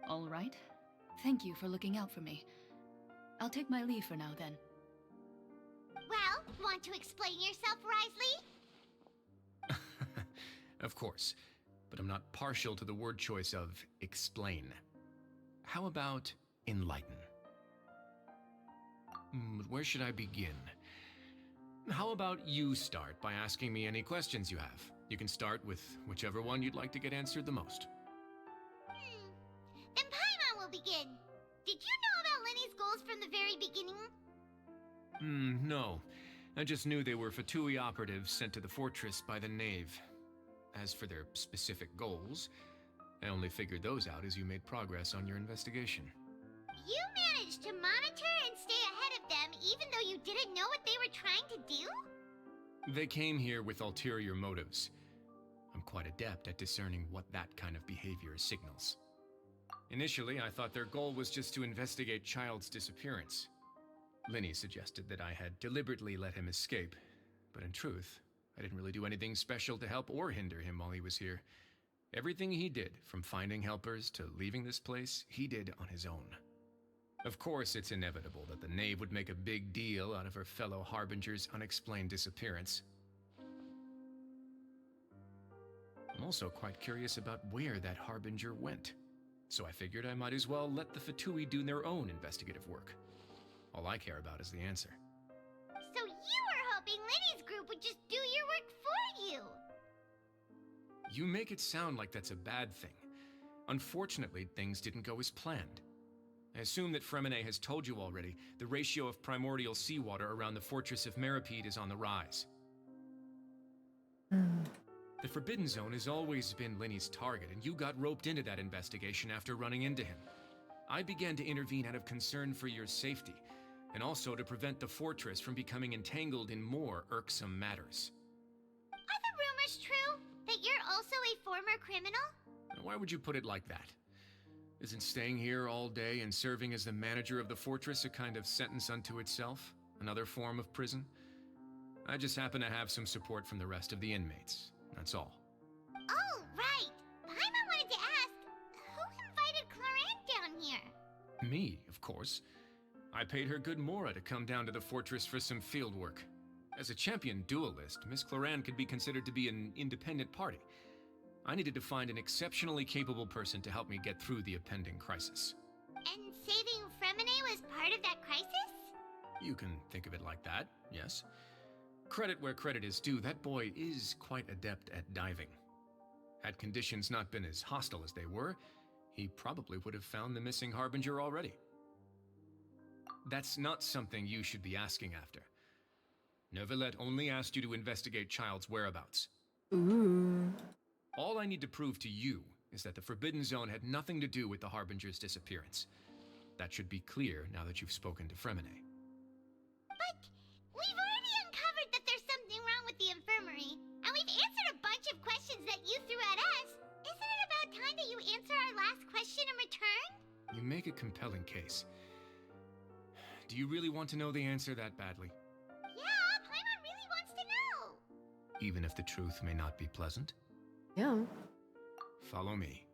All right. Thank you for looking out for me. I'll take my leave for now, then. Well, want to explain yourself, Risley? Of course, but I'm not partial to the word choice of explain. How about enlighten? Where should I begin? How about you start by asking me any questions you have? You can start with whichever one you'd like to get answered the most. Then Paimon will begin. Did you know about Lenny's goals from the very beginning? No. I just knew they were Fatui operatives sent to the fortress by the Knave. As for their specific goals, I only figured those out as you made progress on your investigation. You managed to monitor and stay ahead of them even though you didn't know what they were trying to do? They came here with ulterior motives. I'm quite adept at discerning what that kind of behavior signals. Initially, I thought their goal was just to investigate Child's disappearance. Linny suggested that I had deliberately let him escape, but in truth, I didn't really do anything special to help or hinder him while he was here. Everything he did, from finding helpers to leaving this place, he did on his own. Of course, it's inevitable that the Knave would make a big deal out of her fellow Harbinger's unexplained disappearance. I'm also quite curious about where that Harbinger went, so I figured I might as well let the Fatui do their own investigative work. All I care about is the answer. So you were hoping Lenny's group would just do your work for you? You make it sound like that's a bad thing. Unfortunately, things didn't go as planned. I assume that Fremonet has told you already, the ratio of primordial seawater around the fortress of Meripede is on the rise. The Forbidden Zone has always been Lenny's target, and you got roped into that investigation after running into him. I began to intervene out of concern for your safety, and also to prevent the fortress from becoming entangled in more irksome matters. Are the rumors true? That you're also a former criminal? Why would you put it like that? Isn't staying here all day and serving as the manager of the fortress a kind of sentence unto itself? Another form of prison? I just happen to have some support from the rest of the inmates. That's all. Oh, right. Paimon wanted to ask, who invited Cloran down here? Me, of course. I paid her good mora to come down to the fortress for some field work. As a champion duelist, Miss Cloran could be considered to be an independent party. I needed to find an exceptionally capable person to help me get through the impending crisis. And saving Fremonet was part of that crisis? You can think of it like that, yes. Credit where credit is due, that boy is quite adept at diving. Had conditions not been as hostile as they were, he probably would have found the missing Harbinger already. That's not something you should be asking after. Neuvillette only asked you to investigate Child's whereabouts. All I need to prove to you is that the Forbidden Zone had nothing to do with the Harbinger's disappearance. That should be clear now that you've spoken to Fremonet. But we've already uncovered that there's something wrong with the infirmary, and we've answered a bunch of questions that you threw at us. Isn't it about time that you answer our last question in return? You make a compelling case. Do you really want to know the answer that badly? Yeah, Paimon really wants to know. even if the truth may not be pleasant. Yeah. Follow me.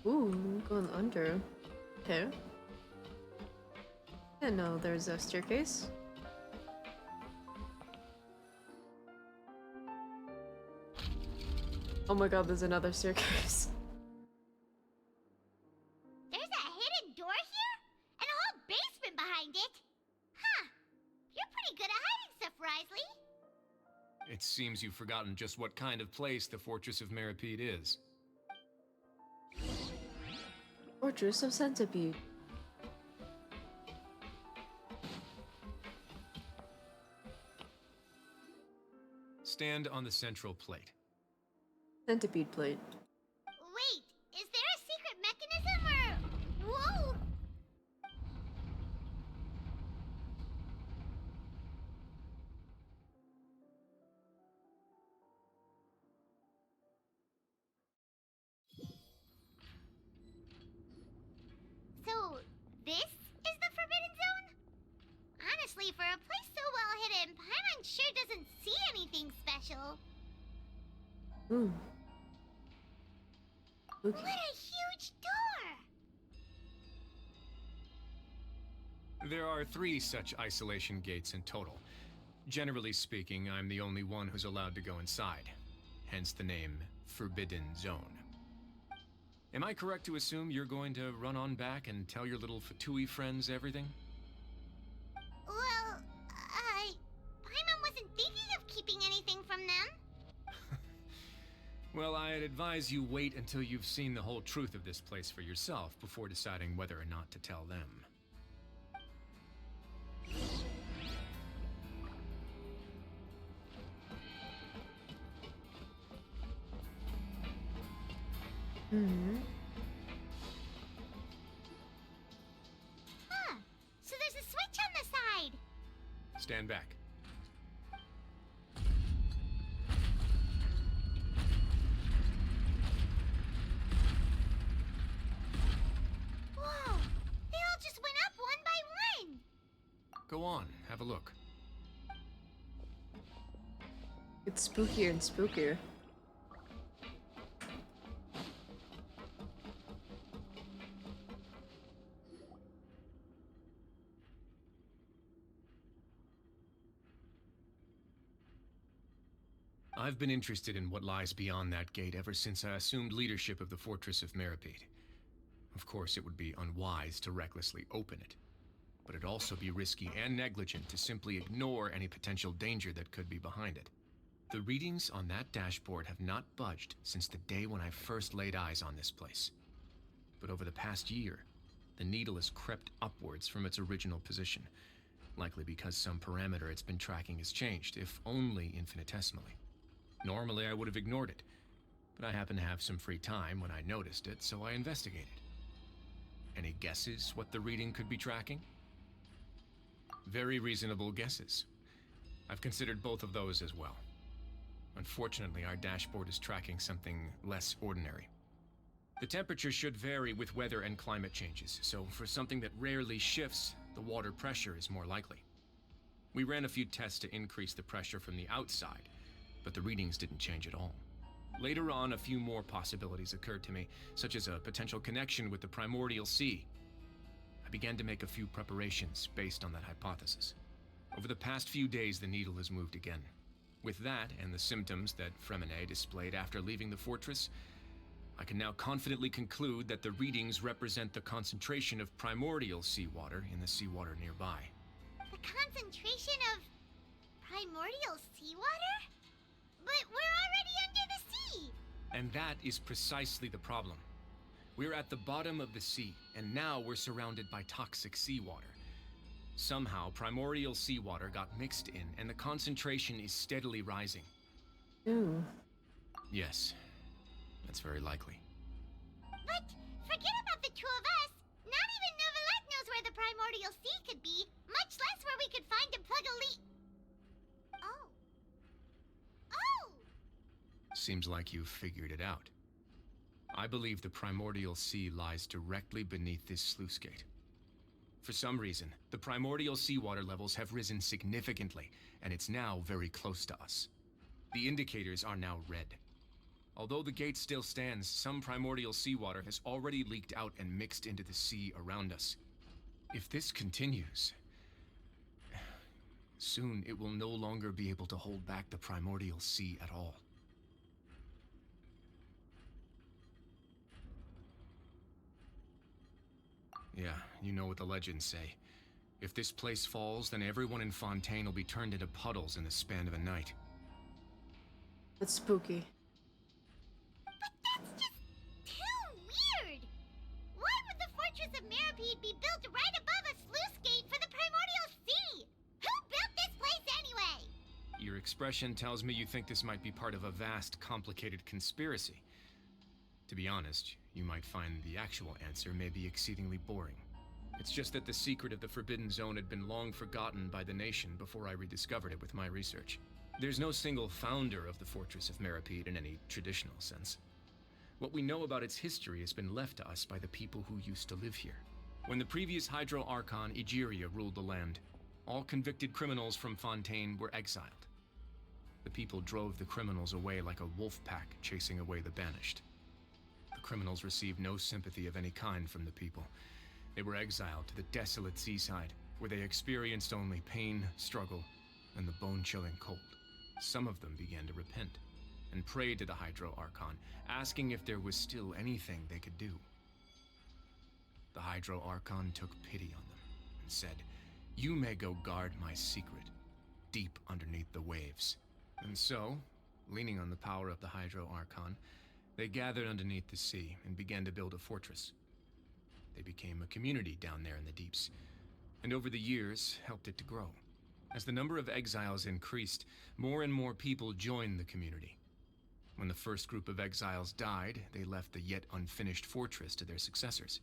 Ooh, going under. Okay. Didn't know there's a staircase. Oh my god, there's another staircase. There's a hidden door here? And a whole basement behind it? Huh. You're pretty good at hiding stuff, Risley. It seems you've forgotten just what kind of place the Fortress of Meripede is. Fortress of Centipede. Stand on the central plate. Centipede plate. Wait, is there a secret mechanism or... Whoa! So, this is the Forbidden Zone? Honestly, for a place so well hidden, Paimon sure doesn't see anything special. Ooh. What a huge door! There are 3 such isolation gates in total. Generally speaking, I'm the only one who's allowed to go inside. Hence the name Forbidden Zone. Am I correct to assume you're going to run on back and tell your little Fatui friends everything? Well, Paimon wasn't thinking of keeping anything from them. Well, I'd advise you wait until you've seen the whole truth of this place for yourself before deciding whether or not to tell them. Hmm. Huh. So there's a switch on the side. Stand back. Whoa! They all just went up one by one. Go on, have a look. It's spookier and spookier. I've been interested in what lies beyond that gate ever since I assumed leadership of the Fortress of Meripede. Of course, it would be unwise to recklessly open it, but it'd also be risky and negligent to simply ignore any potential danger that could be behind it. The readings on that dashboard have not budged since the day when I first laid eyes on this place. But over the past year, the needle has crept upwards from its original position, likely because some parameter it's been tracking has changed, if only infinitesimally. Normally, I would have ignored it, but I happened to have some free time when I noticed it, so I investigated. Any guesses what the reading could be tracking? Very reasonable guesses. I've considered both of those as well. Unfortunately, our dashboard is tracking something less ordinary. The temperature should vary with weather and climate changes, so for something that rarely shifts, the water pressure is more likely. We ran a few tests to increase the pressure from the outside, but the readings didn't change at all. Later on, a few more possibilities occurred to me, such as a potential connection with the primordial sea. I began to make a few preparations based on that hypothesis. Over the past few days, the needle has moved again. With that, and the symptoms that Fremine displayed after leaving the fortress, I can now confidently conclude that the readings represent the concentration of primordial seawater in the seawater nearby. The concentration of primordial seawater? But we're already under the sea! And that is precisely the problem. We're at the bottom of the sea, and now we're surrounded by toxic seawater. Somehow, primordial seawater got mixed in, and the concentration is steadily rising. Ooh. Yes, that's very likely. But forget about the two of us! Not even Novelette knows where the primordial sea could be, much less where we could find and plug a leak. Oh. Oh! Seems like you've figured it out. I believe the primordial sea lies directly beneath this sluice gate. For some reason, the primordial seawater levels have risen significantly, and it's now very close to us. The indicators are now red. Although the gate still stands, some primordial seawater has already leaked out and mixed into the sea around us. If this continues, soon it will no longer be able to hold back the primordial sea at all. Yeah, you know what the legends say. If this place falls, then everyone in Fontaine will be turned into puddles in the span of a night. That's spooky. But that's just too weird! Why would the Fortress of Meripede be built right above a sluice gate for the Primordial Sea? Who built this place anyway? Your expression tells me you think this might be part of a vast, complicated conspiracy. To be honest, you might find the actual answer may be exceedingly boring. It's just that the secret of the Forbidden Zone had been long forgotten by the nation before I rediscovered it with my research. There's no single founder of the Fortress of Meripede in any traditional sense. What we know about its history has been left to us by the people who used to live here. When the previous Hydro Archon Egeria ruled the land, all convicted criminals from Fontaine were exiled. The people drove the criminals away like a wolf pack chasing away the banished. The criminals received no sympathy of any kind from the people. They were exiled to the desolate seaside, where they experienced only pain, struggle, and the bone-chilling cold. Some of them began to repent, and prayed to the Hydro Archon, asking if there was still anything they could do. The Hydro Archon took pity on them, and said, "You may go guard my secret, deep underneath the waves." And so, leaning on the power of the Hydro Archon, they gathered underneath the sea and began to build a fortress. They became a community down there in the deeps, and over the years helped it to grow. As the number of exiles increased, more and more people joined the community. When the first group of exiles died, they left the yet unfinished fortress to their successors.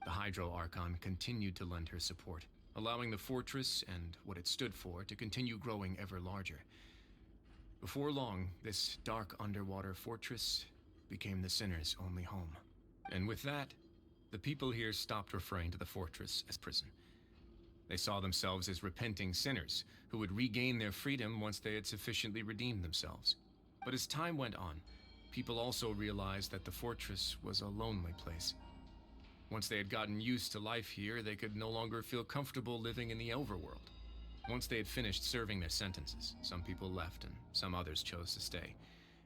The Hydro Archon continued to lend her support, allowing the fortress and what it stood for to continue growing ever larger. Before long, this dark underwater fortress became the sinner's only home. And with that, the people here stopped referring to the fortress as prison. They saw themselves as repenting sinners who would regain their freedom once they had sufficiently redeemed themselves. But as time went on, people also realized that the fortress was a lonely place. Once they had gotten used to life here, they could no longer feel comfortable living in the overworld. Once they had finished serving their sentences, some people left and some others chose to stay.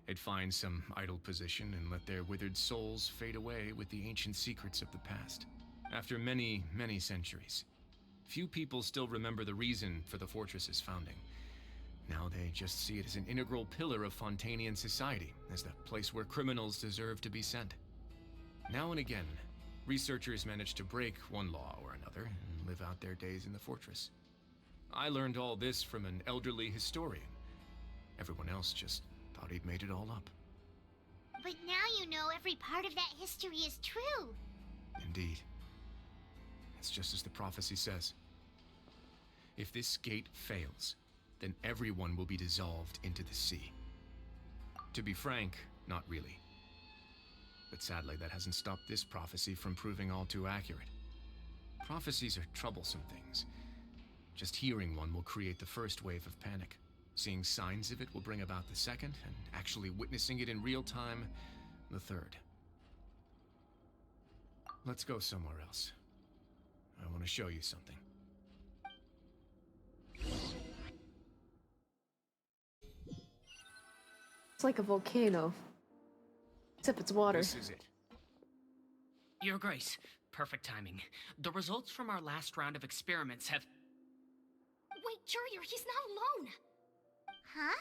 They'd find some idle position and let their withered souls fade away with the ancient secrets of the past. After many, many centuries, few people still remember the reason for the fortress's founding. Now they just see it as an integral pillar of Fontainian society, as the place where criminals deserve to be sent. Now and again, researchers manage to break one law or another and live out their days in the fortress. I learned all this from an elderly historian. Everyone else just thought he'd made it all up. But now you know every part of that history is true. Indeed. It's just as the prophecy says. If this gate fails, then everyone will be dissolved into the sea. To be frank, not really. But sadly, that hasn't stopped this prophecy from proving all too accurate. Prophecies are troublesome things. Just hearing one will create the first wave of panic. Seeing signs of it will bring about the second, and actually witnessing it in real time, the third. Let's go somewhere else. I want to show you something. It's like a volcano. Except it's water. This is it. Your Grace, perfect timing. The results from our last round of experiments have... Wait, Jurier, he's not alone! Huh?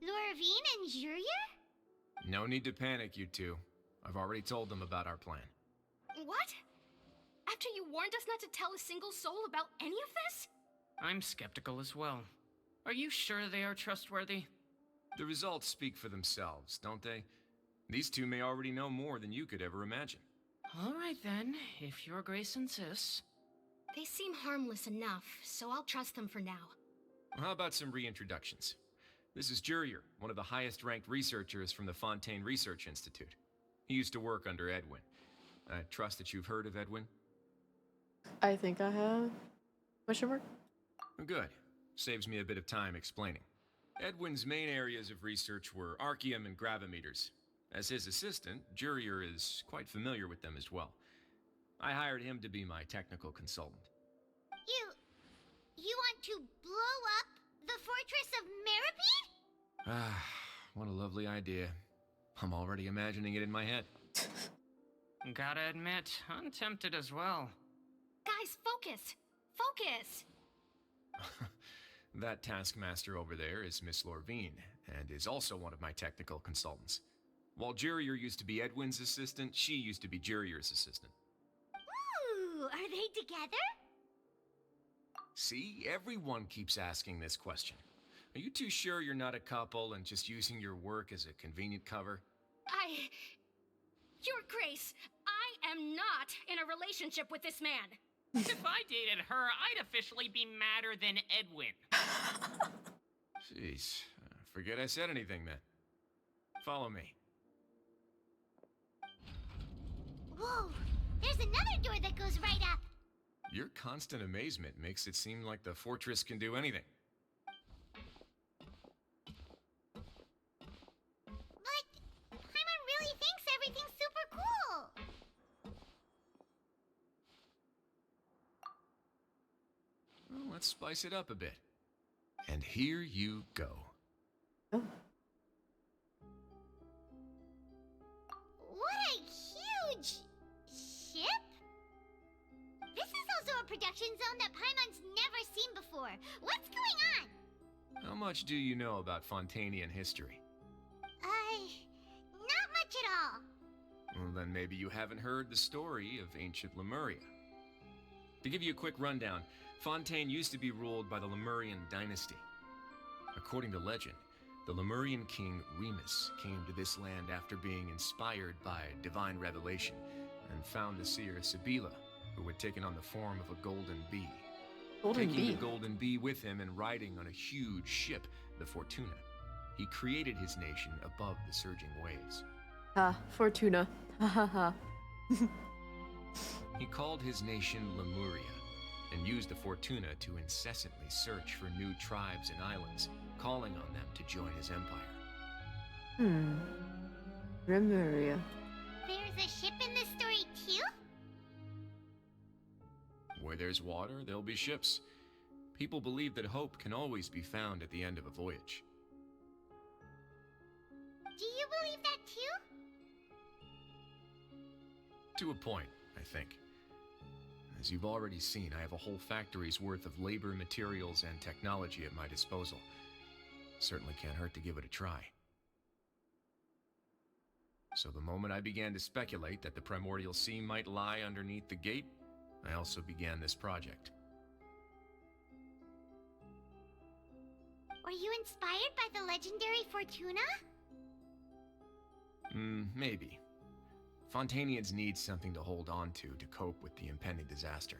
Lorvine and Jurier? No need to panic, you two. I've already told them about our plan. What? After you warned us not to tell a single soul about any of this? I'm skeptical as well. Are you sure they are trustworthy? The results speak for themselves, don't they? These two may already know more than you could ever imagine. All right then, if Your Grace insists. They seem harmless enough, so I'll trust them for now. How about some reintroductions? This is Jurier, one of the highest-ranked researchers from the Fontaine Research Institute. He used to work under Edwin. I trust that you've heard of Edwin? I think I have. Question mark? Good. Saves me a bit of time explaining. Edwin's main areas of research were archaeum and gravimeters. As his assistant, Jurier is quite familiar with them as well. I hired him to be my technical consultant. You want to blow up the fortress of Meripede? Ah, what a lovely idea. I'm already imagining it in my head. Gotta admit, I'm tempted as well. Guys, focus! Focus! That taskmaster over there is Miss Lorvine, and is also one of my technical consultants. While Jurier used to be Edwin's assistant, she used to be Jurier's assistant. Ooh, are they together? See, everyone keeps asking this question. Are you too sure you're not a couple and just using your work as a convenient cover? Your Grace, I am not in a relationship with this man. If I dated her, I'd officially be madder than Edwin. Jeez, forget I said anything then. Follow me. Whoa, there's another door that goes right up. Your constant amazement makes it seem like the fortress can do anything. But Paimon really thinks everything's super cool. Well, let's spice it up a bit. And here you go. Oh. What a huge ship! This is also a production zone that Paimon's never seen before. What's going on? How much do you know about Fontanian history? Not much at all. Well, then maybe you haven't heard the story of ancient Lemuria. To give you a quick rundown, Fontaine used to be ruled by the Lemurian dynasty. According to legend, the Lemurian king Remus came to this land after being inspired by divine revelation and found the seer Sibila, who had taken on the form of a golden bee. Taking the golden bee with him and riding on a huge ship, the Fortuna, he created his nation above the surging waves. Ah, Fortuna. Ha ha ha. He called his nation Lemuria, and used the Fortuna to incessantly search for new tribes and islands, calling on them to join his empire. Remuria. There's a ship in this story too? Where there's water, there'll be ships. People believe that hope can always be found at the end of a voyage. Do you believe that too? To a point, I think. As you've already seen, I have a whole factory's worth of labor, materials, and technology at my disposal. Certainly can't hurt to give it a try. So the moment I began to speculate that the Primordial Sea might lie underneath the gate, I also began this project. Were you inspired by the legendary Fortuna? Maybe. Fontanians need something to hold on to cope with the impending disaster.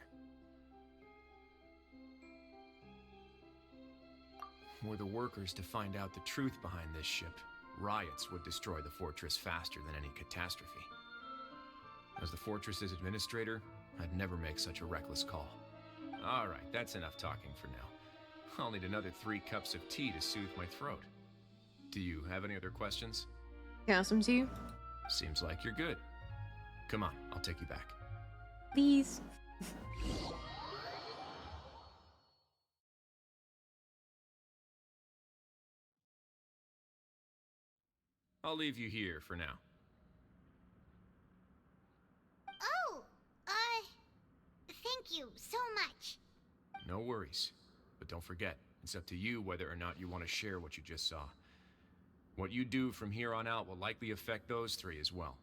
Were the workers to find out the truth behind this ship, riots would destroy the fortress faster than any catastrophe. As the fortress's administrator, I'd never make such a reckless call. All right, that's enough talking for now. I'll need another 3 cups of tea to soothe my throat. Do you have any other questions? Can I have some tea? Seems like you're good. Come on, I'll take you back. Please. I'll leave you here for now. Oh, thank you so much. No worries. But don't forget, it's up to you whether or not you want to share what you just saw. What you do from here on out will likely affect those 3 as well.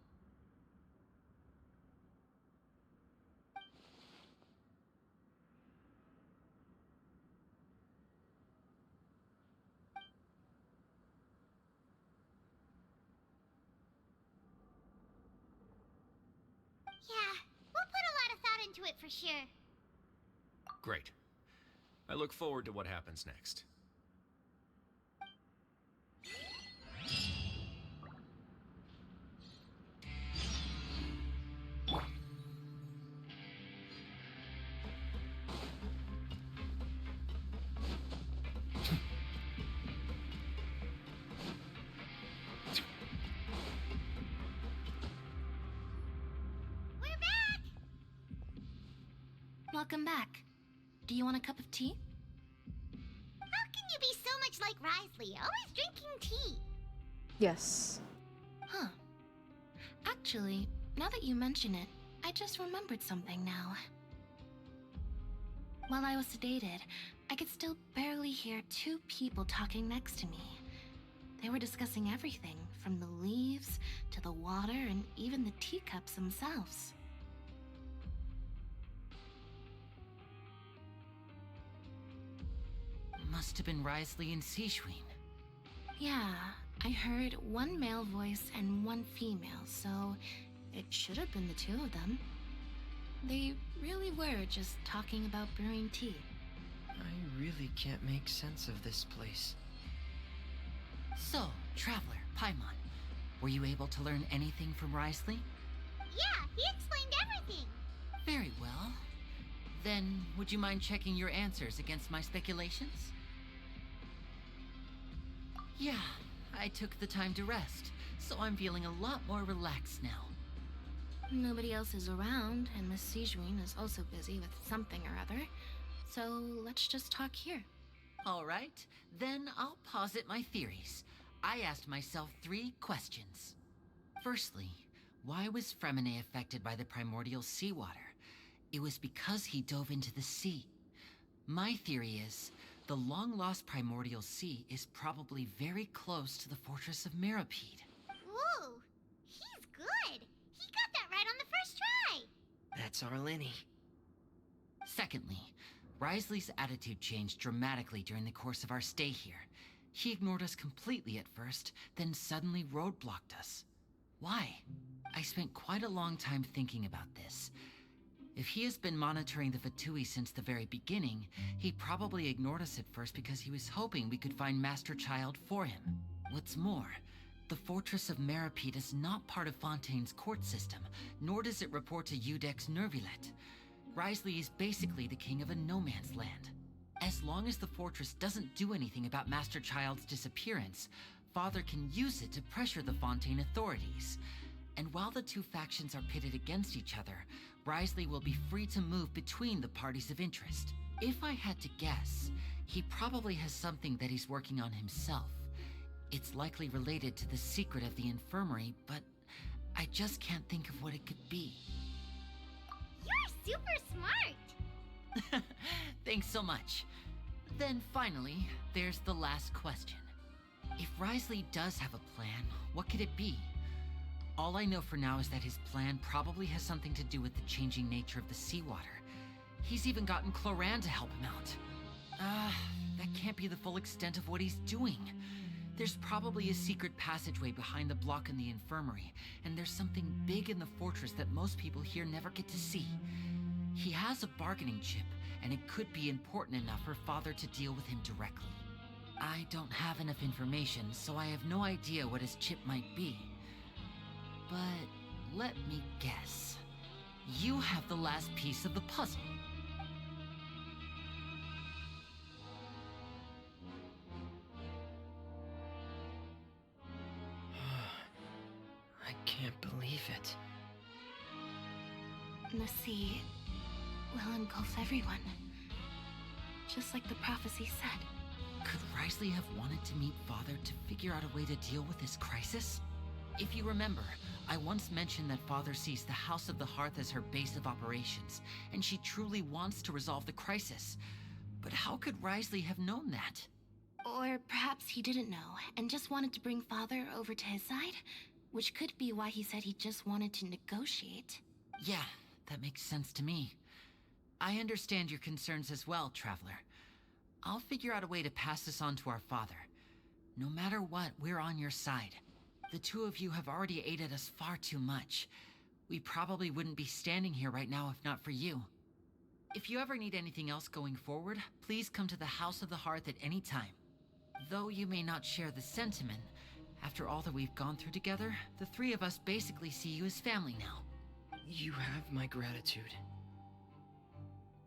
Yeah, we'll put a lot of thought into it for sure. Great. I look forward to what happens next. Welcome back. Do you want a cup of tea? How can you be so much like Risley, always drinking tea? Yes. Huh. Actually, now that you mention it, I just remembered something now. While I was sedated, I could still barely hear two people talking next to me. They were discussing everything, from the leaves to the water and even the teacups themselves. Must have been Risley and Seishween. Yeah, I heard one male voice and one female, so it should have been the two of them. They really were just talking about brewing tea. I really can't make sense of this place. So, Traveler, Paimon, were you able to learn anything from Risley? Yeah, he explained everything. Very well. Then, would you mind checking your answers against my speculations? Yeah, I took the time to rest, so I'm feeling a lot more relaxed now. Nobody else is around, and Miss Sejuin is also busy with something or other, so let's just talk here. All right, then I'll posit my theories. I asked myself 3 questions. Firstly, why was Fremine affected by the primordial seawater? It was because he dove into the sea. My theory is, the long-lost primordial sea is probably very close to the fortress of Mirapede. Ooh, he's good. He got that right on the first try. That's our Lenny. Secondly, Risley's attitude changed dramatically during the course of our stay here. He ignored us completely at first, then suddenly roadblocked us. Why? I spent quite a long time thinking about this. If he has been monitoring the Fatui since the very beginning, he probably ignored us at first because he was hoping we could find Master Child for him. What's more, the Fortress of Mirapede is not part of Fontaine's court system, nor does it report to Udex Nervulet. Risley is basically the king of a no-man's land. As long as the fortress doesn't do anything about Master Child's disappearance, Father can use it to pressure the Fontaine authorities. And while the two factions are pitted against each other, Risley will be free to move between the parties of interest. If I had to guess, he probably has something that he's working on himself. It's likely related to the secret of the infirmary, but I just can't think of what it could be. You're super smart. Thanks so much. Then finally, there's the last question. If Risley does have a plan, what could it be? All I know for now is that his plan probably has something to do with the changing nature of the seawater. He's even gotten Cloran to help him out. That can't be the full extent of what he's doing. There's probably a secret passageway behind the block in the infirmary, and there's something big in the fortress that most people here never get to see. He has a bargaining chip, and it could be important enough for Father to deal with him directly. I don't have enough information, so I have no idea what his chip might be. But let me guess. You have the last piece of the puzzle. I can't believe it. The sea will engulf everyone, just like the prophecy said. Could Risley have wanted to meet Father to figure out a way to deal with this crisis? If you remember, I once mentioned that Father sees the House of the Hearth as her base of operations, and she truly wants to resolve the crisis. But how could Risley have known that? Or perhaps he didn't know, and just wanted to bring Father over to his side? Which could be why he said he just wanted to negotiate. Yeah, that makes sense to me. I understand your concerns as well, Traveler. I'll figure out a way to pass this on to our father. No matter what, we're on your side. The two of you have already aided us far too much. We probably wouldn't be standing here right now if not for you. If you ever need anything else going forward, please come to the House of the Hearth at any time. Though you may not share the sentiment, after all that we've gone through together, the three of us basically see you as family now. You have my gratitude.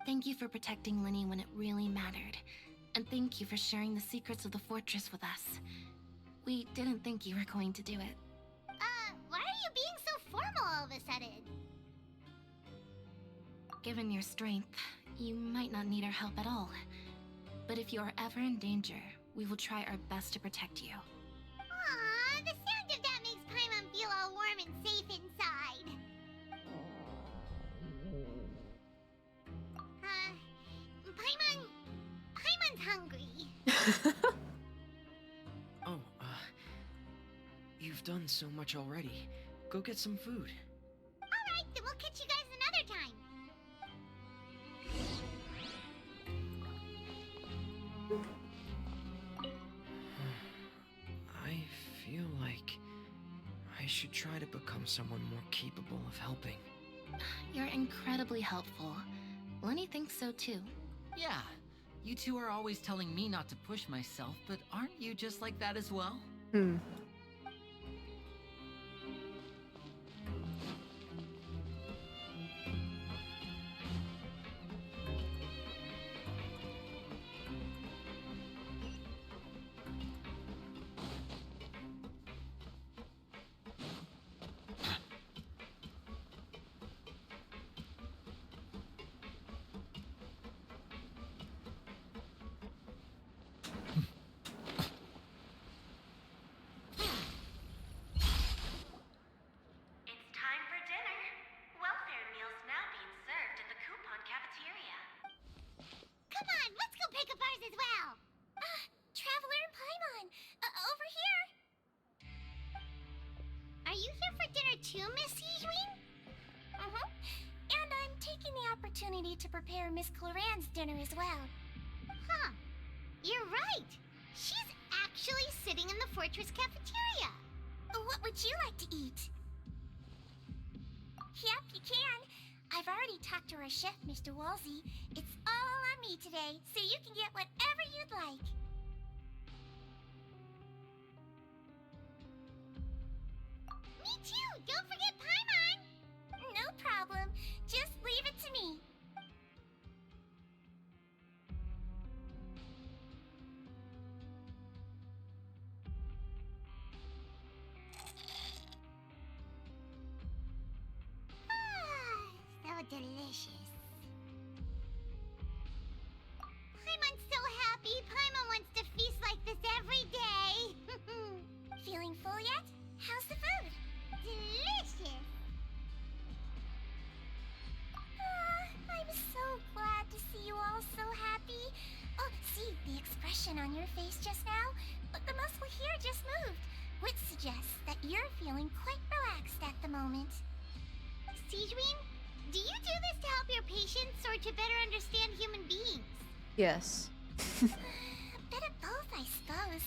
Thank you for protecting Lenny when it really mattered. And thank you for sharing the secrets of the fortress with us. We didn't think you were going to do it. Why are you being so formal all of a sudden? Given your strength, You might not need our help at all. But if you are ever in danger, we will try our best to protect you. Aw, the sound of that makes Paimon feel all warm and safe inside. Paimon's hungry. Oh, you've done so much already. Go get some food. Alright, then we'll catch you guys another time. I feel like I should try to become someone more capable of helping. You're incredibly helpful. Lenny thinks so too. Yeah, you two are always telling me not to push myself, but aren't you just like that as well? It's time for dinner. Welfare meals now being served in the coupon cafeteria. Come on, let's go pick up ours as well. Traveler and Paimon, over here. Are you here for dinner too, Miss Sijwin? And I'm taking the opportunity to prepare Miss Cloran's dinner as well. Huh. You're right. She's actually sitting in the fortress cafeteria. What would you like to eat? Yep, you can. I've already talked to our chef, Mr. Wolsey. It's all on me today, so you can get whatever you'd like. Me too. Don't forget Paimon. No problem. Just leave it to me. So delicious. Paimon's so happy. Paimon wants to feast like this every day. Feeling full yet? How's the food? Delicious. I'm so glad to see you all so happy. Oh, see the expression on your face just now? The muscle here just moved, which suggests that you're feeling quite relaxed at the moment. Sijwin, do you do this to help your patients or to better understand human beings? Yes. A bit of both, I suppose.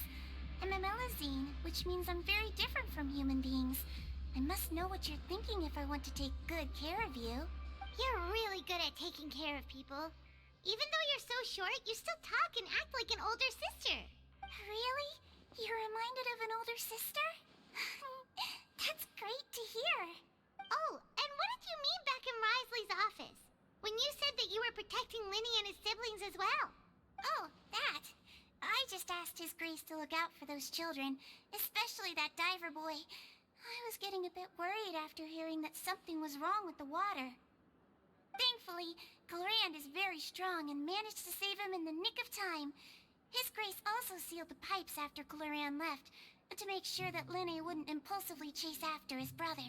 I'm a Melazine, which means I'm very different from human beings. I must know what you're thinking if I want to take good care of you. You're really good at taking care of people. Even though you're so short, you still talk and act like an older sister. Really? You're reminded of an older sister? That's great to hear. Oh, and what did you mean back in Risley's office? When you said that you were protecting Linny and his siblings as well. Oh, that. I just asked His Grace to look out for those children, especially that diver boy. I was getting a bit worried after hearing that something was wrong with the water. Thankfully, Clorand is very strong and managed to save him in the nick of time. His Grace also sealed the pipes after Clorand left, to make sure that Linny wouldn't impulsively chase after his brother.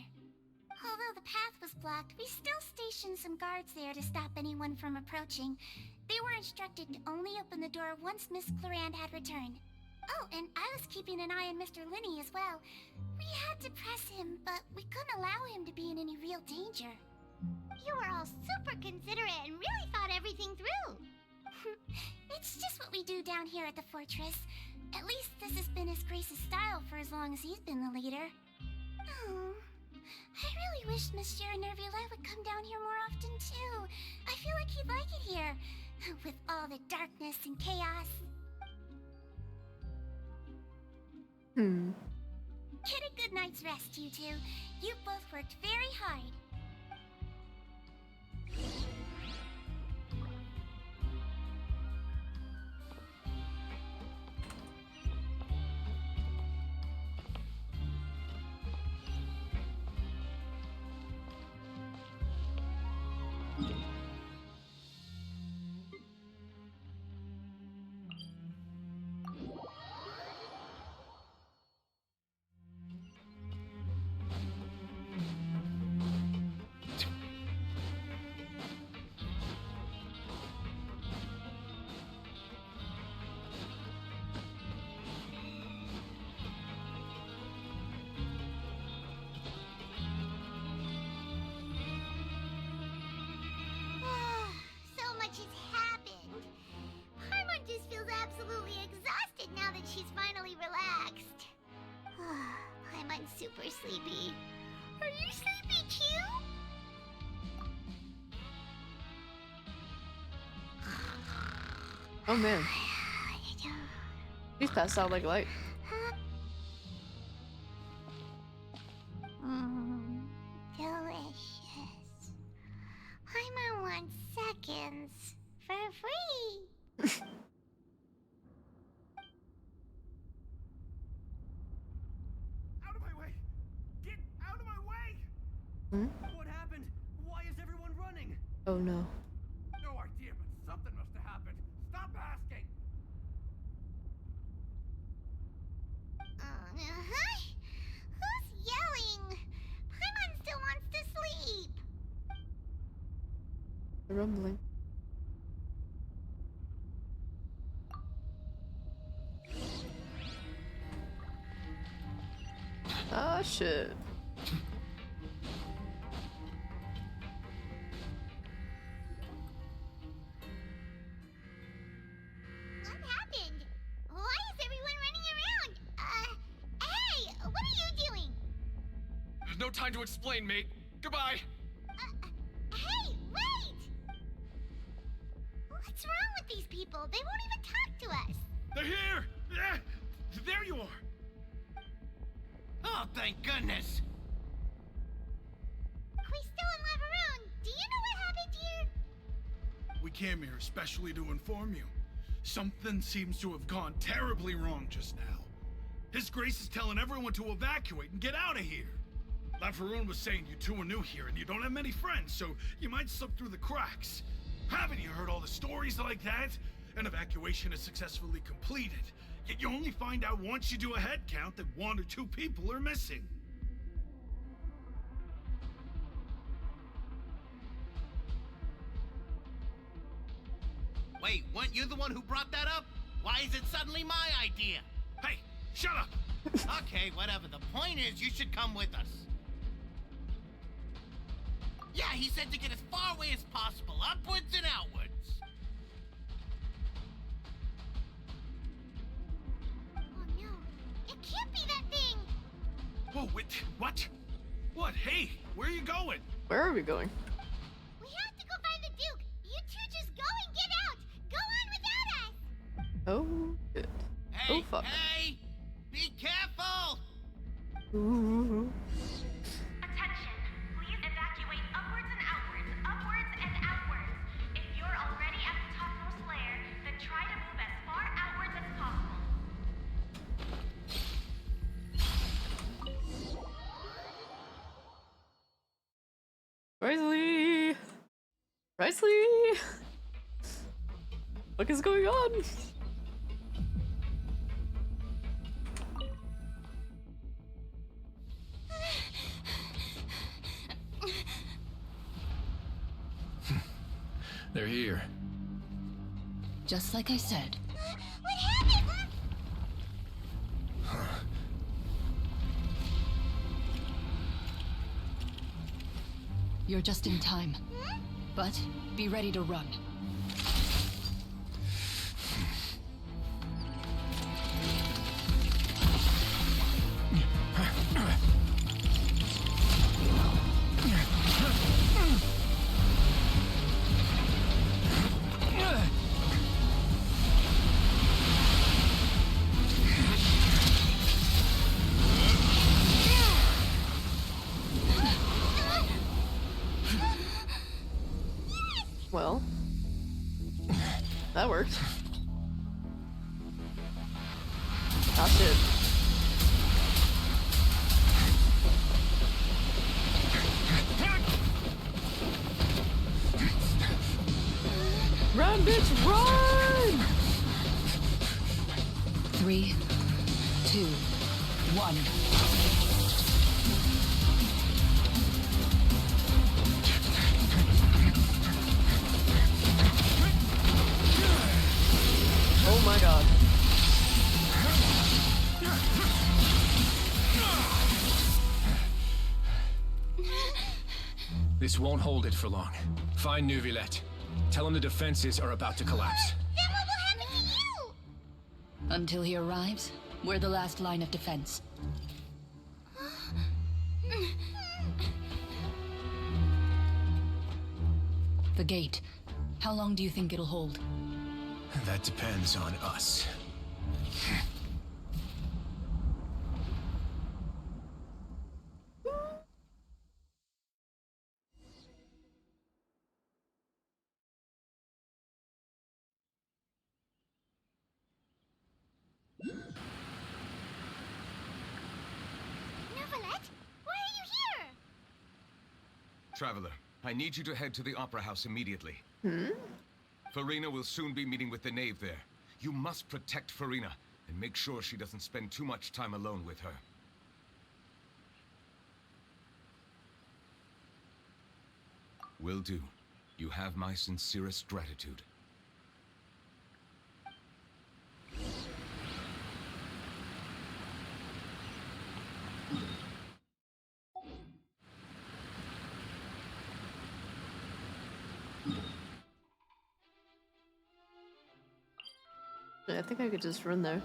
Although the path was blocked, we still stationed some guards there to stop anyone from approaching. They were instructed to only open the door once Miss Clorand had returned. Oh, and I was keeping an eye on Mr. Linny as well. We had to press him, but we couldn't allow him to be in any real danger. You were all super considerate and really thought everything through. It's just what we do down here at the fortress. At least this has been His Grace's style for as long as he's been the leader. Oh, I really wish Monsieur Nervula would come down here more often too. I feel like he'd like it here, with all the darkness and chaos. Get a good night's rest, you two. You both worked very hard. super sleepy. Are you sleepy too? Oh man. He's passed out like light. Delicious. I'm on 1 seconds for free. Out of my way! Get out of my way! Hmm? What happened? Why is everyone running? Oh no. No idea, but something must have happened. Stop asking! Who's yelling? Paimon still wants to sleep. The rumbling. Ah, shit. What happened? Why is everyone running around? Hey, what are you doing? No time to explain, mate. Goodbye. Hey, wait! What's wrong with these people? They won't even talk to us. They're here! Yeah, there you are! Oh, thank goodness! We still in Lavaroon. Do you know what happened here? We came here especially to inform you. Something seems to have gone terribly wrong just now. His Grace is telling everyone to evacuate and get out of here. Lavaroon was saying you two are new here and you don't have many friends, so you might slip through the cracks. Haven't you heard all the stories like that? An evacuation is successfully completed, yet you only find out once you do a head count that 1 or 2 people are missing. Wait, weren't you the one who brought that up? Why is it suddenly my idea? Hey, shut up! Okay, whatever. The point is, you should come with us. Yeah, he said to get as far away as possible, upwards and outwards. Oh no, it can't be that thing. Whoa, wait, what? What? Hey, where are you going? Where are we going? We have to go find the Duke. You two just go and get out. Go on without us. Oh, good. Hey, Oh, fuck. hey! Be careful! Ooh. Attention, please evacuate upwards and outwards, upwards and outwards. If you're already at the topmost layer, then try to move as far outwards as possible. Risley! Risley! What is going on? They're here. Just like I said. What happened? You're just in time. But be ready to run. Well, that worked. Ah, shit. Run, bitch, run! 3, 2, 1. Oh my god. This won't hold it for long. Find Neuvillette. Tell him the defenses are about to collapse. Then what will happen to you? Until he arrives, we're the last line of defense. The gate. How long do you think it'll hold? That depends on us. Neverlet, why are you here? Traveler, I need you to head to the Opera House immediately. Farina will soon be meeting with the knave there. You must protect Farina, and make sure she doesn't spend too much time alone with her. Will do. You have my sincerest gratitude. I think I could just run there.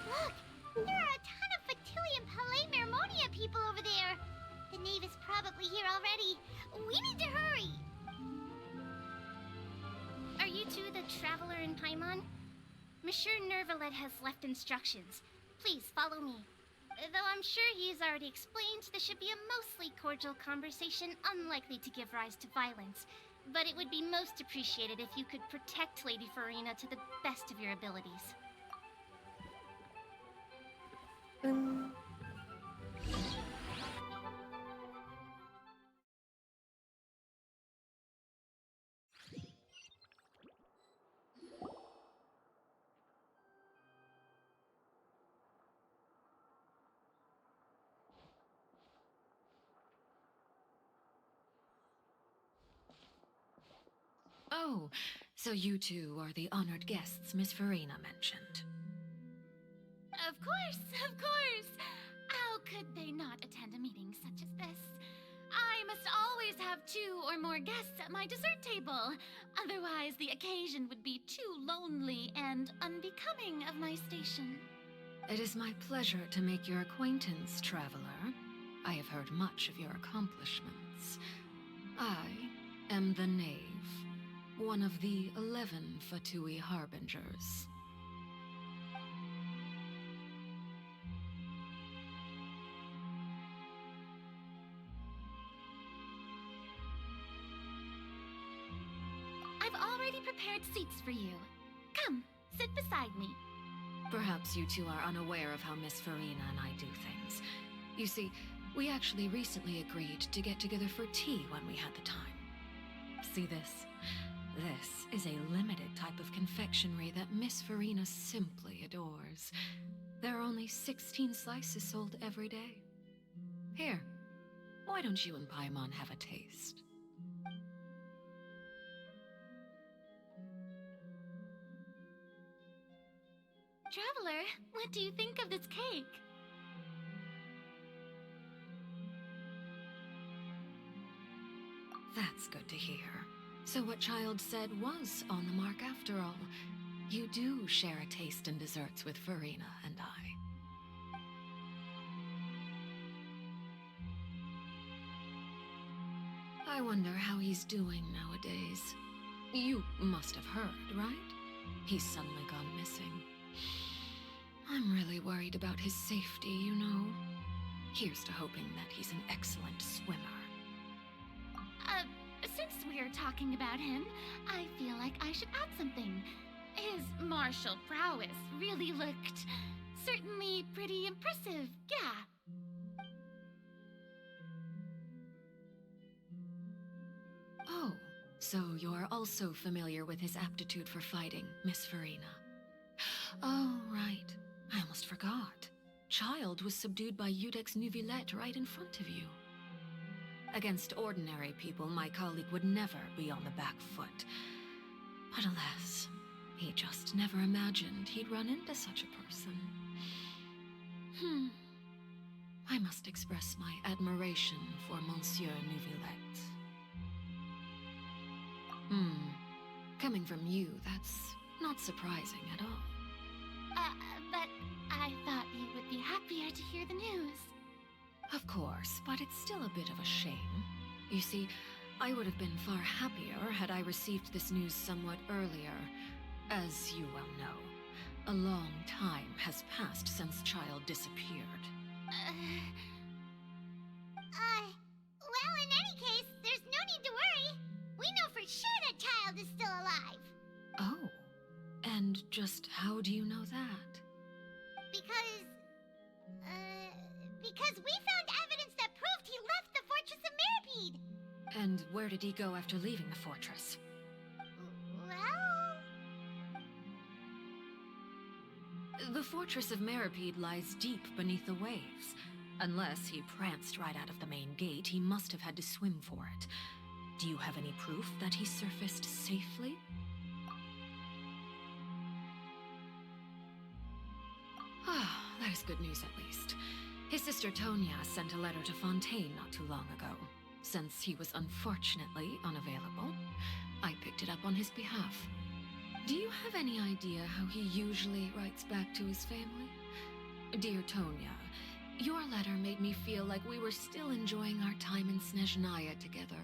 Look, there are a ton of Fatilian Palais Mermonia people over there. The knave is probably here already. We need to hurry. Are you two the traveler in Paimon? Monsieur Nervalet has left instructions. Please follow me. Though I'm sure he's already explained, this should be a mostly cordial conversation, unlikely to give rise to violence. But it would be most appreciated if you could protect Lady Farina to the best of your abilities. Oh, so you two are the honored guests Miss Farina mentioned. Of course, of course! How could they not attend a meeting such as this? I must always have 2 or more guests at my dessert table. Otherwise, the occasion would be too lonely and unbecoming of my station. It is my pleasure to make your acquaintance, traveler. I have heard much of your accomplishments. I am the Knave, one of the 11 Fatui Harbingers. I've already prepared seats for you. Come, sit beside me. Perhaps you two are unaware of how Miss Farina and I do things. You see, we actually recently agreed to get together for tea when we had the time. See this? This is a limited type of confectionery that Miss Farina simply adores. There are only 16 slices sold every day. Here, why don't you and Paimon have a taste? Traveler, what do you think of this cake? That's good to hear. So what Child said was on the mark after all. You do share a taste in desserts with Farina and I wonder how he's doing nowadays. You must have heard, right? He's suddenly gone missing. I'm really worried about his safety, you know. Here's to hoping that he's an excellent swimmer. Since we're talking about him, I feel like I should add something. His martial prowess really looked certainly pretty impressive, yeah. Oh, so you're also familiar with his aptitude for fighting, Miss Farina. Oh, right. I almost forgot. Child was subdued by Udex Nuvillette right in front of you. Against ordinary people, my colleague would never be on the back foot. But alas, He just never imagined he'd run into such a person. I must express my admiration for Monsieur Neuvillette. Coming from you, that's not surprising at all. But I thought you would be happier to hear the news. Of course, but it's still a bit of a shame. You see, I would have been far happier had I received this news somewhat earlier. As you well know, a long time has passed since Child disappeared. Well, in any case, there's no need to worry. We know for sure that Child is still alive. Oh, and just how do you know that? Because we found evidence that proved he left the Fortress of Meripede. And where did he go after leaving the fortress? Well... The Fortress of Meripede lies deep beneath the waves. Unless he pranced right out of the main gate, he must have had to swim for it. Do you have any proof that he surfaced safely? Ah, that is good news at least. His sister Tonya sent a letter to Fontaine not too long ago. Since he was unfortunately unavailable, I picked it up on his behalf. Do you have any idea how he usually writes back to his family? Dear Tonya, your letter made me feel like we were still enjoying our time in Snezhnaya together.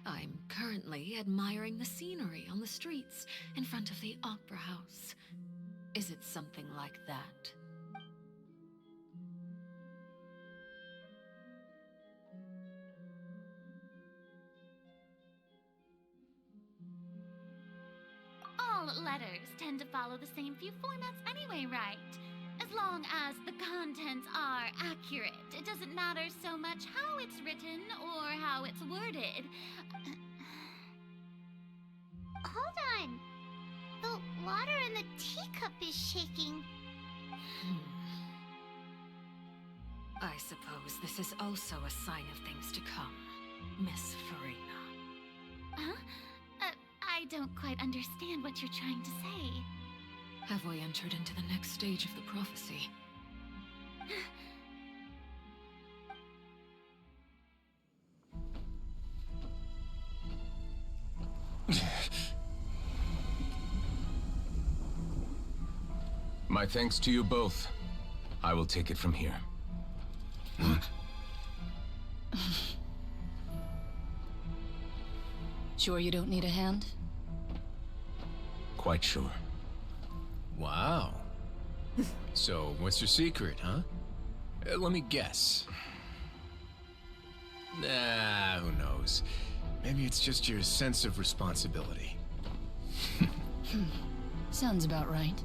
I'm currently admiring the scenery on the streets in front of the Opera House. Is it something like that? All letters tend to follow the same few formats anyway, right? As long as the contents are accurate, it doesn't matter so much how it's written or how it's worded. Hold on. The water in the teacup is shaking. I suppose this is also a sign of things to come, Miss Farina. Huh? I don't quite understand what you're trying to say. Have we entered into the next stage of the prophecy? My thanks to you both. I will take it from here. Sure you don't need a hand? Quite sure. Wow. So, what's your secret, huh? Let me guess. Nah, who knows? Maybe it's just your sense of responsibility. Sounds about right.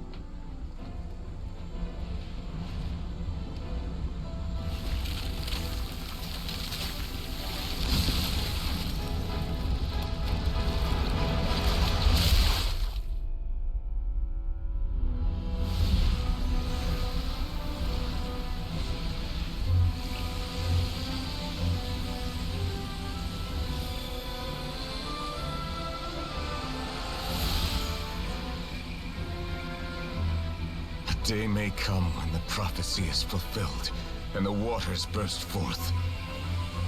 Day may come when the prophecy is fulfilled, and the waters burst forth.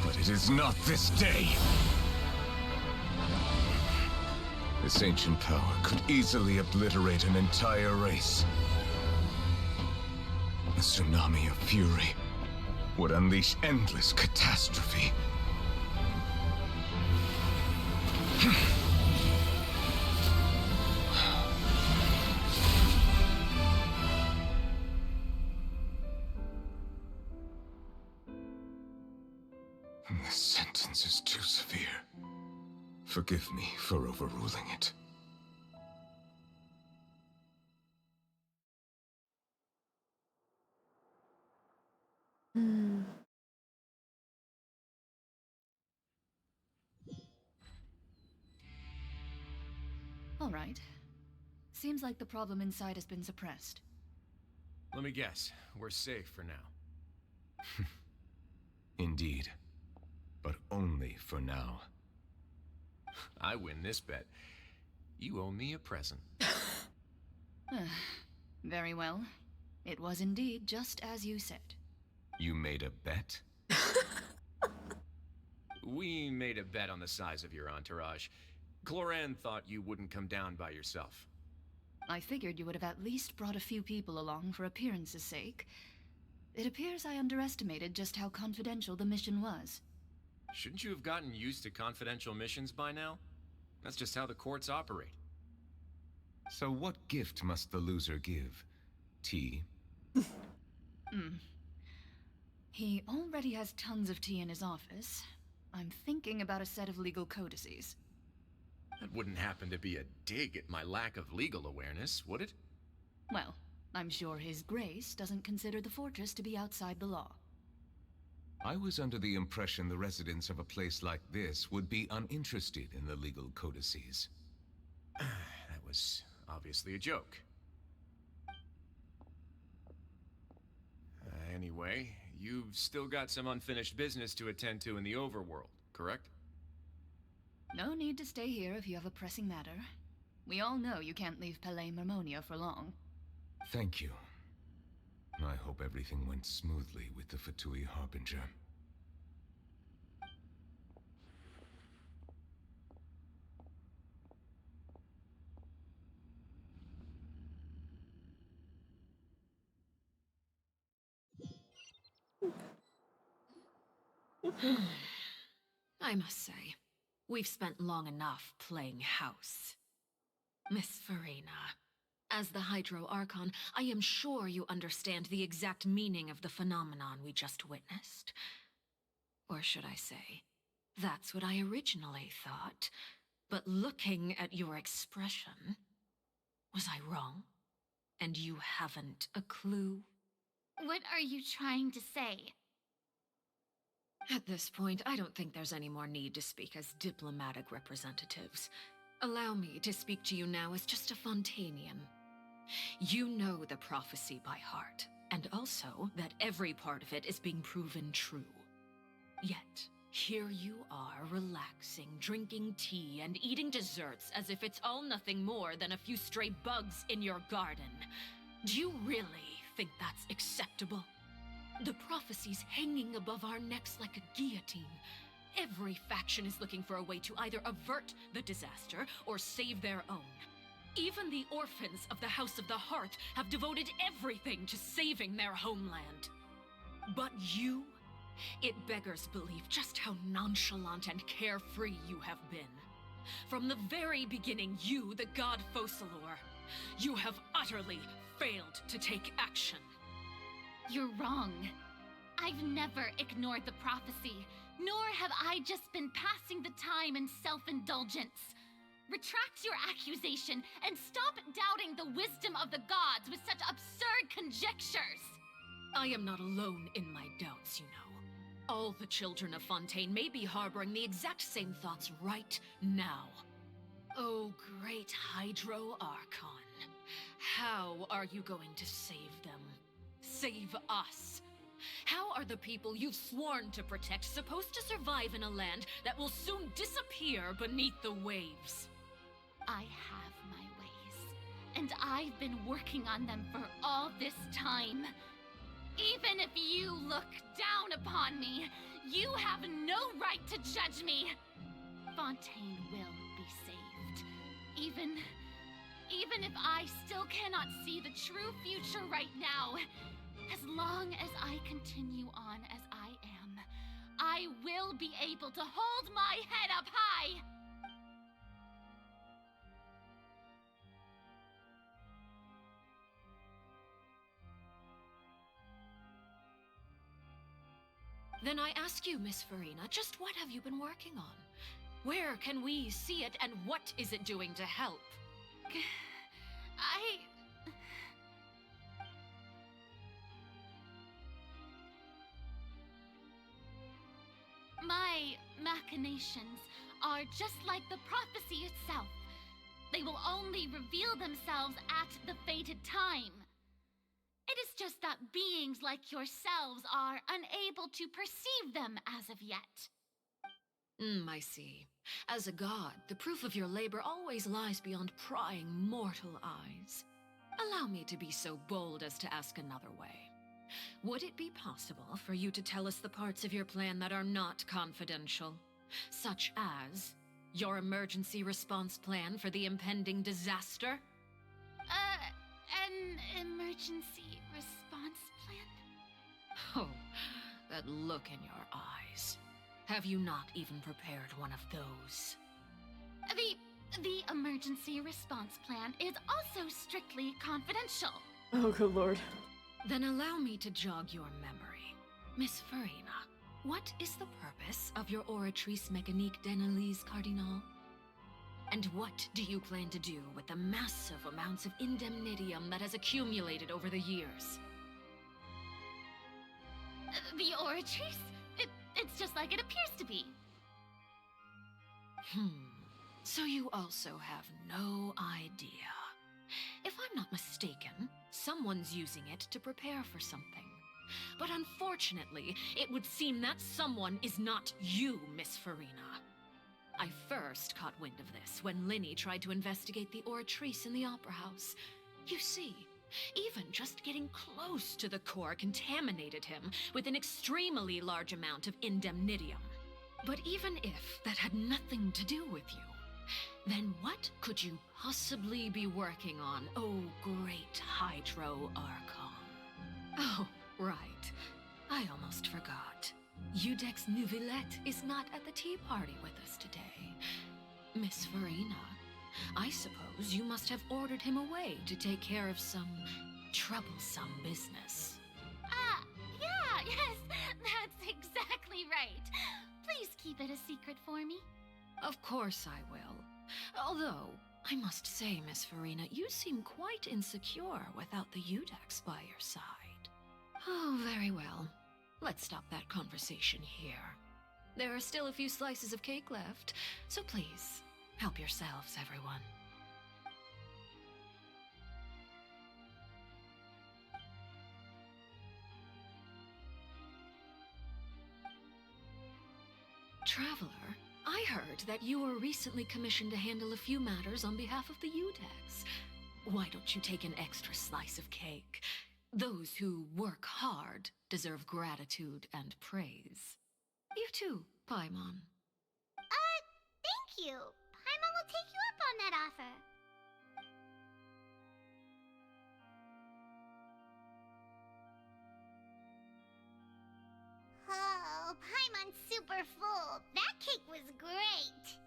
But it is not this day! This ancient power could easily obliterate an entire race. A tsunami of fury would unleash endless catastrophe. This sentence is too severe. Forgive me for overruling it. All right. Seems like the problem inside has been suppressed. Let me guess. We're safe for now. Indeed. But only for now. I win this bet. You owe me a present. Very well. It was indeed just as you said. You made a bet? We made a bet on the size of your entourage. Cloran thought you wouldn't come down by yourself. I figured you would have at least brought a few people along for appearance's sake. It appears I underestimated just how confidential the mission was. Shouldn't you have gotten used to confidential missions by now? That's just how the courts operate. So what gift must the loser give? Tea? He already has tons of tea in his office. I'm thinking about a set of legal codices. That wouldn't happen to be a dig at my lack of legal awareness, would it? Well, I'm sure His Grace doesn't consider the fortress to be outside the law. I was under the impression the residents of a place like this would be uninterested in the legal codices. That was obviously a joke. Anyway, you've still got some unfinished business to attend to in the overworld, correct? No need to stay here if you have a pressing matter. We all know you can't leave Palais Mermonia for long. Thank you. I hope everything went smoothly with the Fatui Harbinger. I must say, we've spent long enough playing house. Miss Farina, as the Hydro Archon, I am sure you understand the exact meaning of the phenomenon we just witnessed. Or should I say, that's what I originally thought. But looking at your expression, was I wrong? And you haven't a clue? What are you trying to say? At this point, I don't think there's any more need to speak as diplomatic representatives. Allow me to speak to you now as just a Fontanian. You know the prophecy by heart, and also that every part of it is being proven true. Yet, here you are relaxing, drinking tea, and eating desserts as if it's all nothing more than a few stray bugs in your garden. Do you really think that's acceptable? The prophecy's hanging above our necks like a guillotine. Every faction is looking for a way to either avert the disaster or save their own. Even the orphans of the House of the Hearth have devoted everything to saving their homeland. But you? It beggars belief just how nonchalant and carefree you have been. From the very beginning, you, the god Focalor, you have utterly failed to take action. You're wrong. I've never ignored the prophecy, nor have I just been passing the time in self-indulgence. Retract your accusation and stop doubting the wisdom of the gods with such absurd conjectures. I am not alone in my doubts, you know. All the children of Fontaine may be harboring the exact same thoughts right now. Oh, great Hydro Archon. How are you going to save them? Save us? How are the people you've sworn to protect supposed to survive in a land that will soon disappear beneath the waves? I have my ways, and I've been working on them for all this time. Even if you look down upon me, you have no right to judge me. Fontaine will be saved. Even if I still cannot see the true future right now, as long as I continue on as I am, I will be able to hold my head up high. Then I ask you, Miss Farina, just what have you been working on? Where can we see it, and what is it doing to help? My machinations are just like the prophecy itself. They will only reveal themselves at the fated time. It is just that beings like yourselves are unable to perceive them as of yet. I see. As a god, the proof of your labor always lies beyond prying mortal eyes. Allow me to be so bold as to ask another way. Would it be possible for you to tell us the parts of your plan that are not confidential? Such as your emergency response plan for the impending disaster? An emergency response plan? Oh, that look in your eyes. Have you not even prepared one of those? The emergency response plan is also strictly confidential. Oh, good lord. Then allow me to jog your memory. Miss Farina, what is the purpose of your Oratrice Mécanique d'Analyse Cardinal? And what do you plan to do with the massive amounts of indemnitium that has accumulated over the years? The Oratrice? It's just like it appears to be. So you also have no idea. If I'm not mistaken, someone's using it to prepare for something. But unfortunately, it would seem that someone is not you, Miss Farina. I first caught wind of this when Linny tried to investigate the Oratrice in the Opera House. You see, even just getting close to the core contaminated him with an extremely large amount of indemnitium. But even if that had nothing to do with you, then what could you possibly be working on, oh great Hydro Archon? Oh, right. I almost forgot. Udex Neuvillette is not at the tea party with us today. Miss Farina, I suppose you must have ordered him away to take care of some troublesome business. Yes, that's exactly right. Please keep it a secret for me. Of course I will. Although, I must say, Miss Farina, you seem quite insecure without the Udex by your side. Oh, very well. Let's stop that conversation here. There are still a few slices of cake left, so please, help yourselves, everyone. Traveler, I heard that you were recently commissioned to handle a few matters on behalf of the Udex. Why don't you take an extra slice of cake? Those who work hard deserve gratitude and praise. You too, Paimon. Thank you. Paimon will take you up on that offer. Oh, Paimon's super full. That cake was great.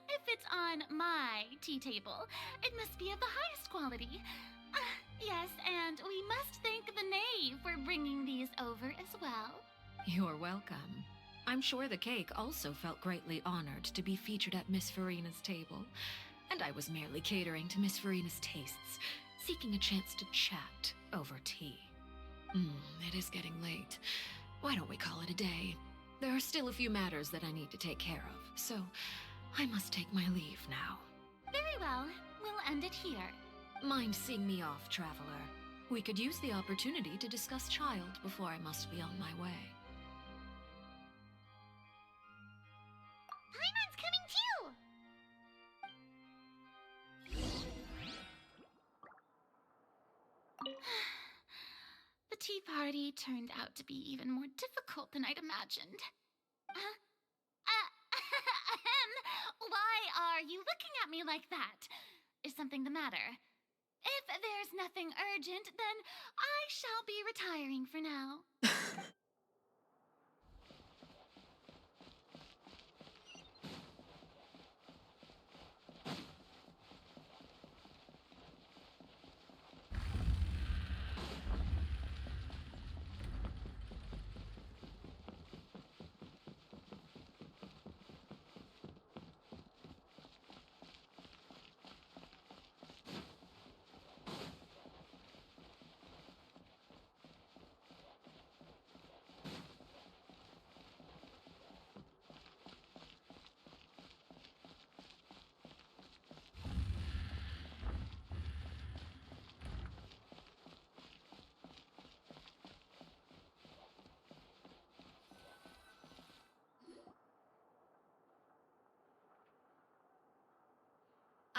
If it's on my tea table, it must be of the highest quality. Yes, and we must thank the knave for bringing these over as well. You're welcome. I'm sure the cake also felt greatly honored to be featured at Miss Farina's table, and I was merely catering to Miss Farina's tastes, seeking a chance to chat over tea. It is getting late. Why don't we call it a day? There are still a few matters that I need to take care of, so I must take my leave now. Very well. We'll end it here. Mind seeing me off, Traveler? We could use the opportunity to discuss Child before I must be on my way. Paimon's coming too! The tea party turned out to be even more difficult than I'd imagined. Why are you looking at me like that? Is something the matter? If there's nothing urgent, then I shall be retiring for now.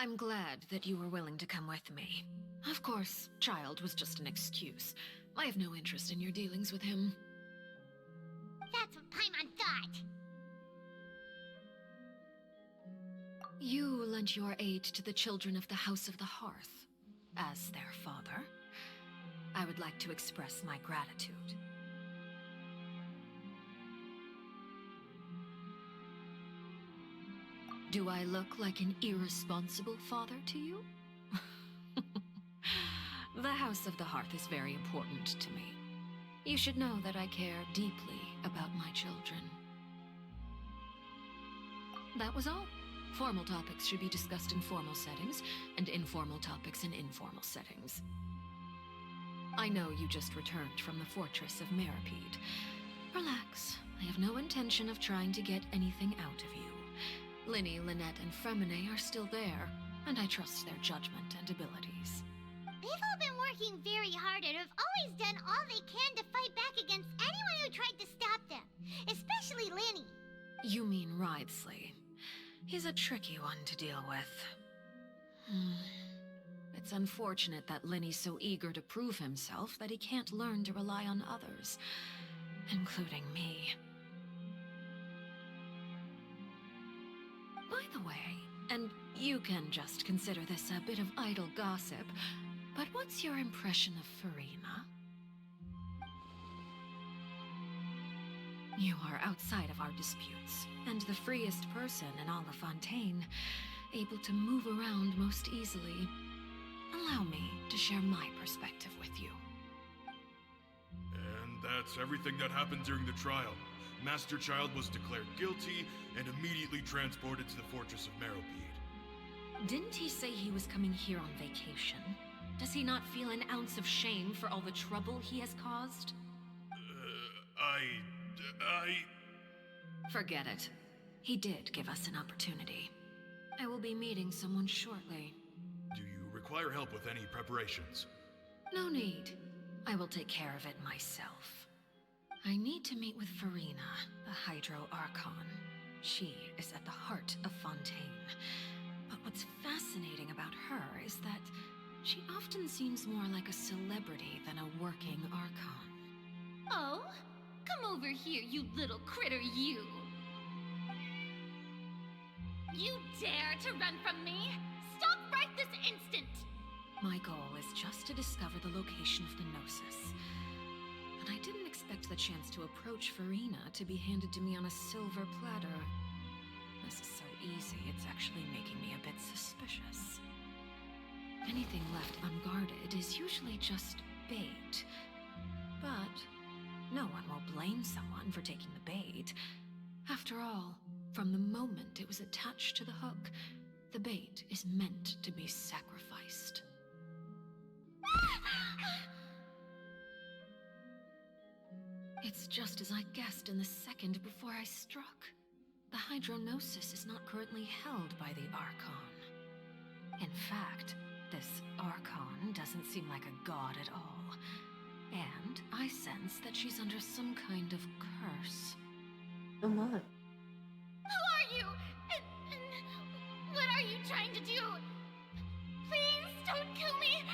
I'm glad that you were willing to come with me. Of course, child was just an excuse. I have no interest in your dealings with him. That's what Paimon thought. You lent your aid to the children of the House of the Hearth. As their father, I would like to express my gratitude. Do I look like an irresponsible father to you? The House of the Hearth is very important to me. You should know that I care deeply about my children. That was all. Formal topics should be discussed in formal settings, and informal topics in informal settings. I know you just returned from the fortress of Meripede. Relax. I have no intention of trying to get anything out of you. Linny, Lynette, and Fremine are still there, and I trust their judgment and abilities. They've all been working very hard and have always done all they can to fight back against anyone who tried to stop them, especially Linny. You mean Wriothesley. He's a tricky one to deal with. It's unfortunate that Linny's so eager to prove himself that he can't learn to rely on others, including me. By the way, and you can just consider this a bit of idle gossip, but what's your impression of Furina? You are outside of our disputes, and the freest person in all of Fontaine, able to move around most easily. Allow me to share my perspective with you. And that's everything that happened during the trial. Master Child was declared guilty and immediately transported to the Fortress of Meripede. Didn't he say he was coming here on vacation? Does he not feel an ounce of shame for all the trouble he has caused? Forget it. He did give us an opportunity. I will be meeting someone shortly. Do you require help with any preparations? No need. I will take care of it myself. I need to meet with Furina, the Hydro Archon. She is at the heart of Fontaine. But what's fascinating about her is that she often seems more like a celebrity than a working Archon. Oh? Come over here, you little critter, you! You dare to run from me? Stop right this instant! My goal is just to discover the location of the Gnosis. And I didn't expect the chance to approach Furina to be handed to me on a silver platter. This is so easy, it's actually making me a bit suspicious. Anything left unguarded is usually just bait. But no one will blame someone for taking the bait. After all, from the moment it was attached to the hook, the bait is meant to be sacrificed. It's just as I guessed in the second before I struck. The Hydronosis is not currently held by the Archon. In fact, this Archon doesn't seem like a god at all. And I sense that she's under some kind of curse. Come on. Who are you? And what are you trying to do? Please don't kill me!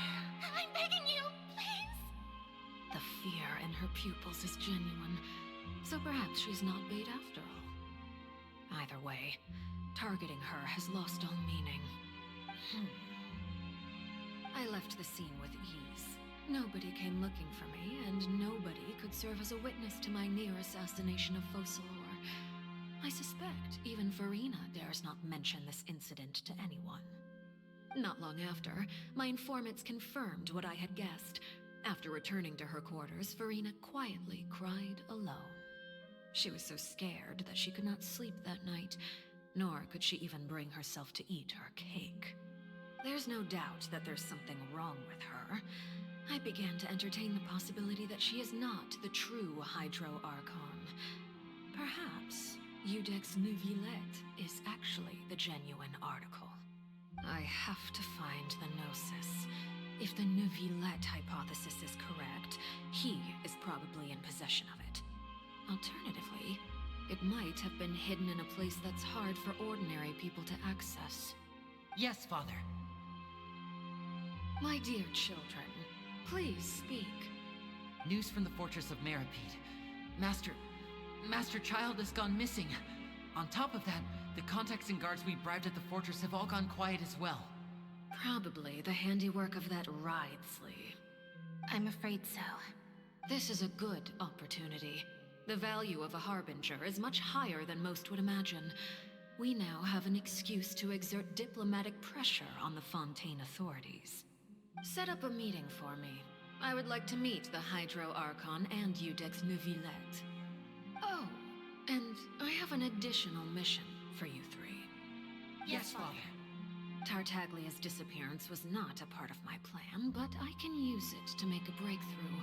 I'm begging you, please! The fear in her pupils is genuine, so perhaps she's not bait after all. Either way, targeting her has lost all meaning. I left the scene with ease. Nobody came looking for me, and nobody could serve as a witness to my near assassination of Focalor. I suspect even Furina dares not mention this incident to anyone. Not long after, my informants confirmed what I had guessed. After returning to her quarters, Furina quietly cried alone. She was so scared that she could not sleep that night, nor could she even bring herself to eat her cake. There's no doubt that there's something wrong with her. I began to entertain the possibility that she is not the true Hydro Archon. Perhaps Eudex Neuvillette is actually the genuine article. I have to find the Gnosis. If the Neuvillette hypothesis is correct, he is probably in possession of it. Alternatively, it might have been hidden in a place that's hard for ordinary people to access. Yes, Father. My dear children, please speak. News from the fortress of Meripede. Master Child has gone missing. On top of that, the contacts and guards we bribed at the fortress have all gone quiet as well. Probably the handiwork of that Wriothesley. I'm afraid so. This is a good opportunity. The value of a Harbinger is much higher than most would imagine. We now have an excuse to exert diplomatic pressure on the Fontaine authorities. Set up a meeting for me. I would like to meet the Hydro Archon and Eudex Neuvillette. Oh, and I have an additional mission for you three. Yes, Father. Tartaglia's disappearance was not a part of my plan, but I can use it to make a breakthrough.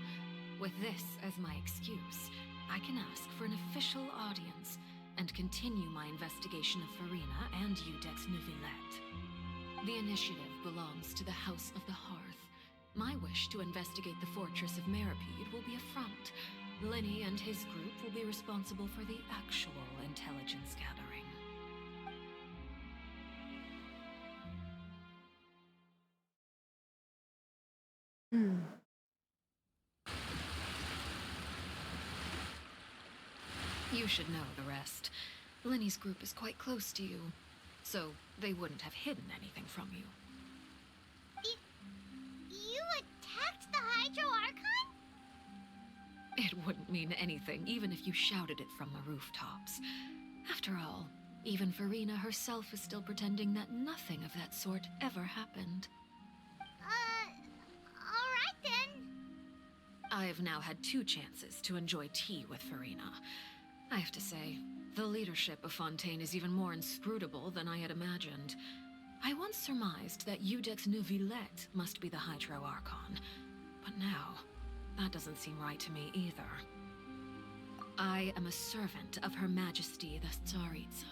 With this as my excuse, I can ask for an official audience and continue my investigation of Farina and Eudex Neuvillette. The initiative belongs to the House of the Hearth. My wish to investigate the fortress of Meripede will be a front. Lenny and his group will be responsible for the actual intelligence gathering. You should know the rest. Lenny's group is quite close to you, so they wouldn't have hidden anything from you. You attacked the Hydro Archon? It wouldn't mean anything, even if you shouted it from the rooftops. After all, even Farina herself is still pretending that nothing of that sort ever happened. Alright then. I've now had 2 chances to enjoy tea with Farina. I have to say, the leadership of Fontaine is even more inscrutable than I had imagined. I once surmised that Eudex Neuvillette must be the Hydro Archon, but now, that doesn't seem right to me either. I am a servant of Her Majesty the Tsaritsa.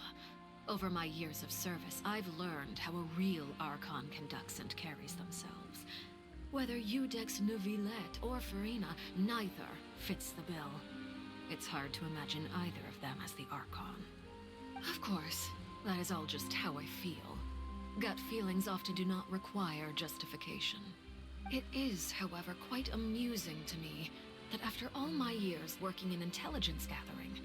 Over my years of service, I've learned how a real Archon conducts and carries themselves. Whether Eudex Neuvillette or Farina, neither fits the bill. It's hard to imagine either of them as the Archon. Of course, that is all just how I feel. Gut feelings often do not require justification. It is, however, quite amusing to me that after all my years working in intelligence gathering,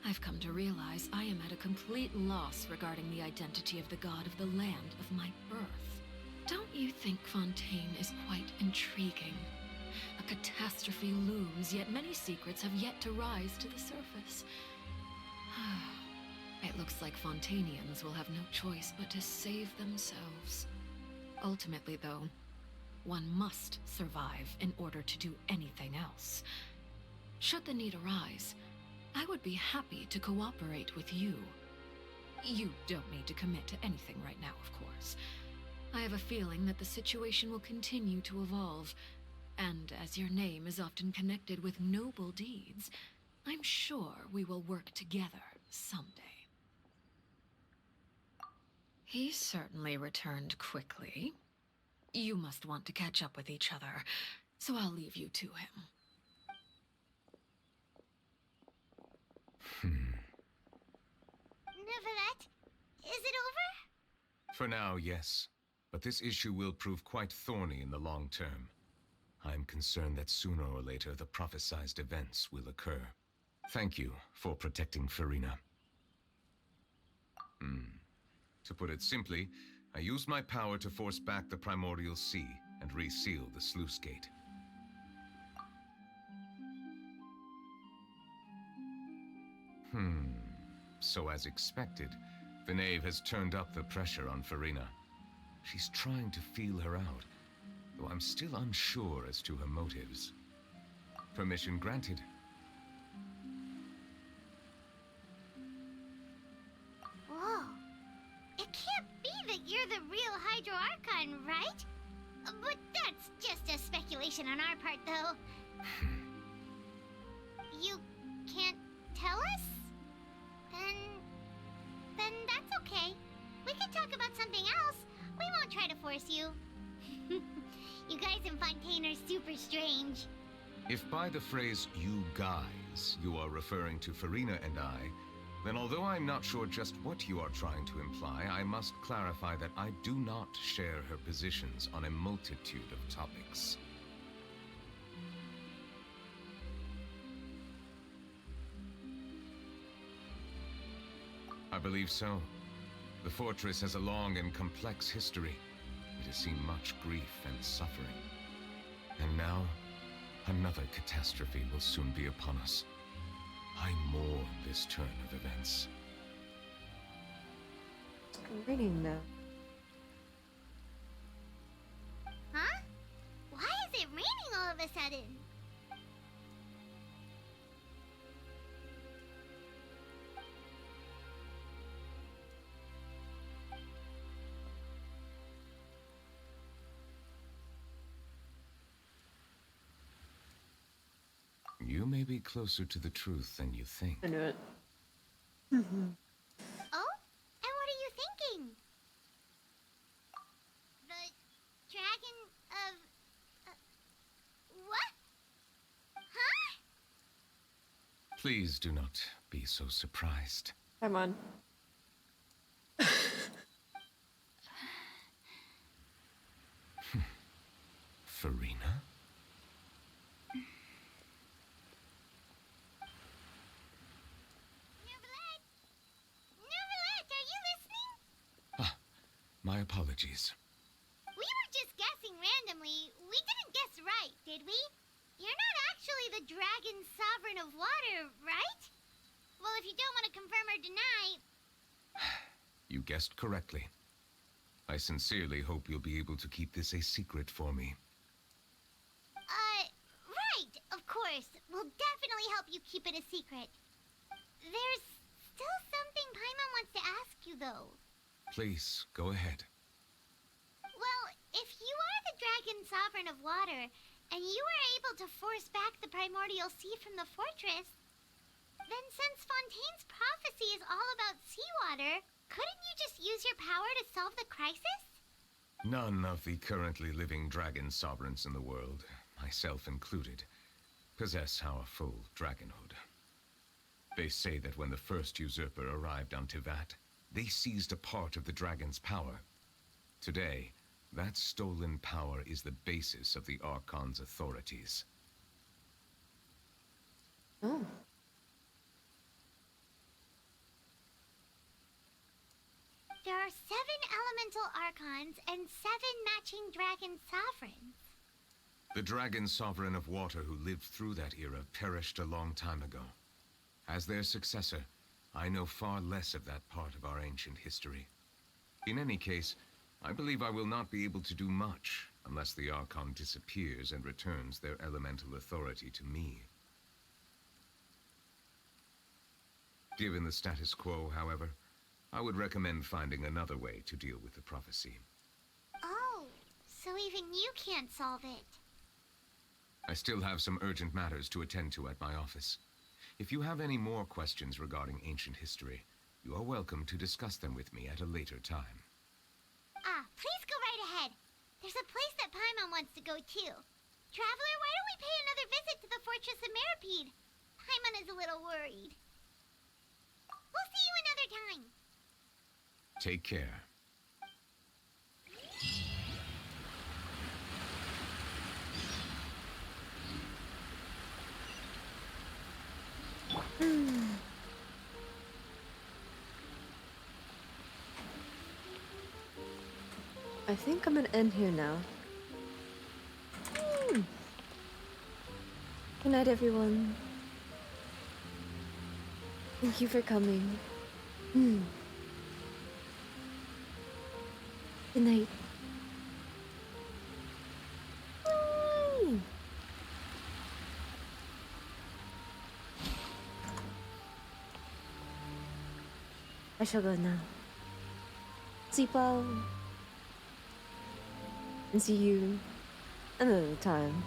I've come to realize I am at a complete loss regarding the identity of the god of the land of my birth. Don't you think Fontaine is quite intriguing? A catastrophe looms, yet many secrets have yet to rise to the surface. It looks like Fontainians will have no choice but to save themselves. Ultimately, though, one must survive in order to do anything else. Should the need arise, I would be happy to cooperate with you. You don't need to commit to anything right now, of course. I have a feeling that the situation will continue to evolve, and as your name is often connected with noble deeds, I'm sure we will work together someday. He certainly returned quickly. You must want to catch up with each other, so I'll leave you to him. Neuvillette, is it over? For now, yes. But this issue will prove quite thorny in the long term. I'm concerned that sooner or later the prophesized events will occur. Thank you for protecting Farina. To put it simply, I used my power to force back the Primordial Sea and reseal the sluice gate. So as expected, the knave has turned up the pressure on Farina. She's trying to feel her out, though I'm still unsure as to her motives. Permission granted. Whoa. It can't be that you're the real Hydro Archon, right? But that's just a speculation on our part, though. You can't tell us? Then that's okay. We can talk about something else. We won't try to force you. You guys in Fontaine are super strange. If by the phrase, you guys, you are referring to Farina and I, Then although I'm not sure just what you are trying to imply, I must clarify that I do not share her positions on a multitude of topics. I believe so. The fortress has a long and complex history. It has seen much grief and suffering. And now, another catastrophe will soon be upon us. I mourn this turn of events. I'm reading now. Huh? Why is it raining all of a sudden? You may be closer to the truth than you think. I knew it. Oh? And what are you thinking? The dragon of... what? Huh? Please do not be so surprised. Come on. Farina? My apologies. We were just guessing randomly. We didn't guess right, did we? You're not actually the dragon sovereign of water, right? Well, if you don't want to confirm or deny... You guessed correctly. I sincerely hope you'll be able to keep this a secret for me. Right, of course. We'll definitely help you keep it a secret. There's still something Paimon wants to ask you, though. Please, go ahead. Well, if you are the dragon sovereign of water, and you were able to force back the primordial sea from the fortress, then since Fontaine's prophecy is all about seawater, couldn't you just use your power to solve the crisis? None of the currently living dragon sovereigns in the world, myself included, possess our full dragonhood. They say that when the first usurper arrived on Tivat, they seized a part of the dragon's power. Today, that stolen power is the basis of the Archon's authorities. Oh. There are 7 elemental archons and 7 matching dragon sovereigns. The dragon sovereign of water who lived through that era perished a long time ago. As their successor, I know far less of that part of our ancient history. In any case, I believe I will not be able to do much unless the Archon disappears and returns their elemental authority to me. Given the status quo, however, I would recommend finding another way to deal with the prophecy. Oh, so even you can't solve it. I still have some urgent matters to attend to at my office. If you have any more questions regarding ancient history, you are welcome to discuss them with me at a later time. Please go right ahead. There's a place that Paimon wants to go too. Traveler, why don't we pay another visit to the Fortress of Meripede? Paimon is a little worried. We'll see you another time. Take care. I think I'm gonna end here now. Good night, everyone. Thank you for coming. Good night. I shall go now. Sleep well. And see you another time.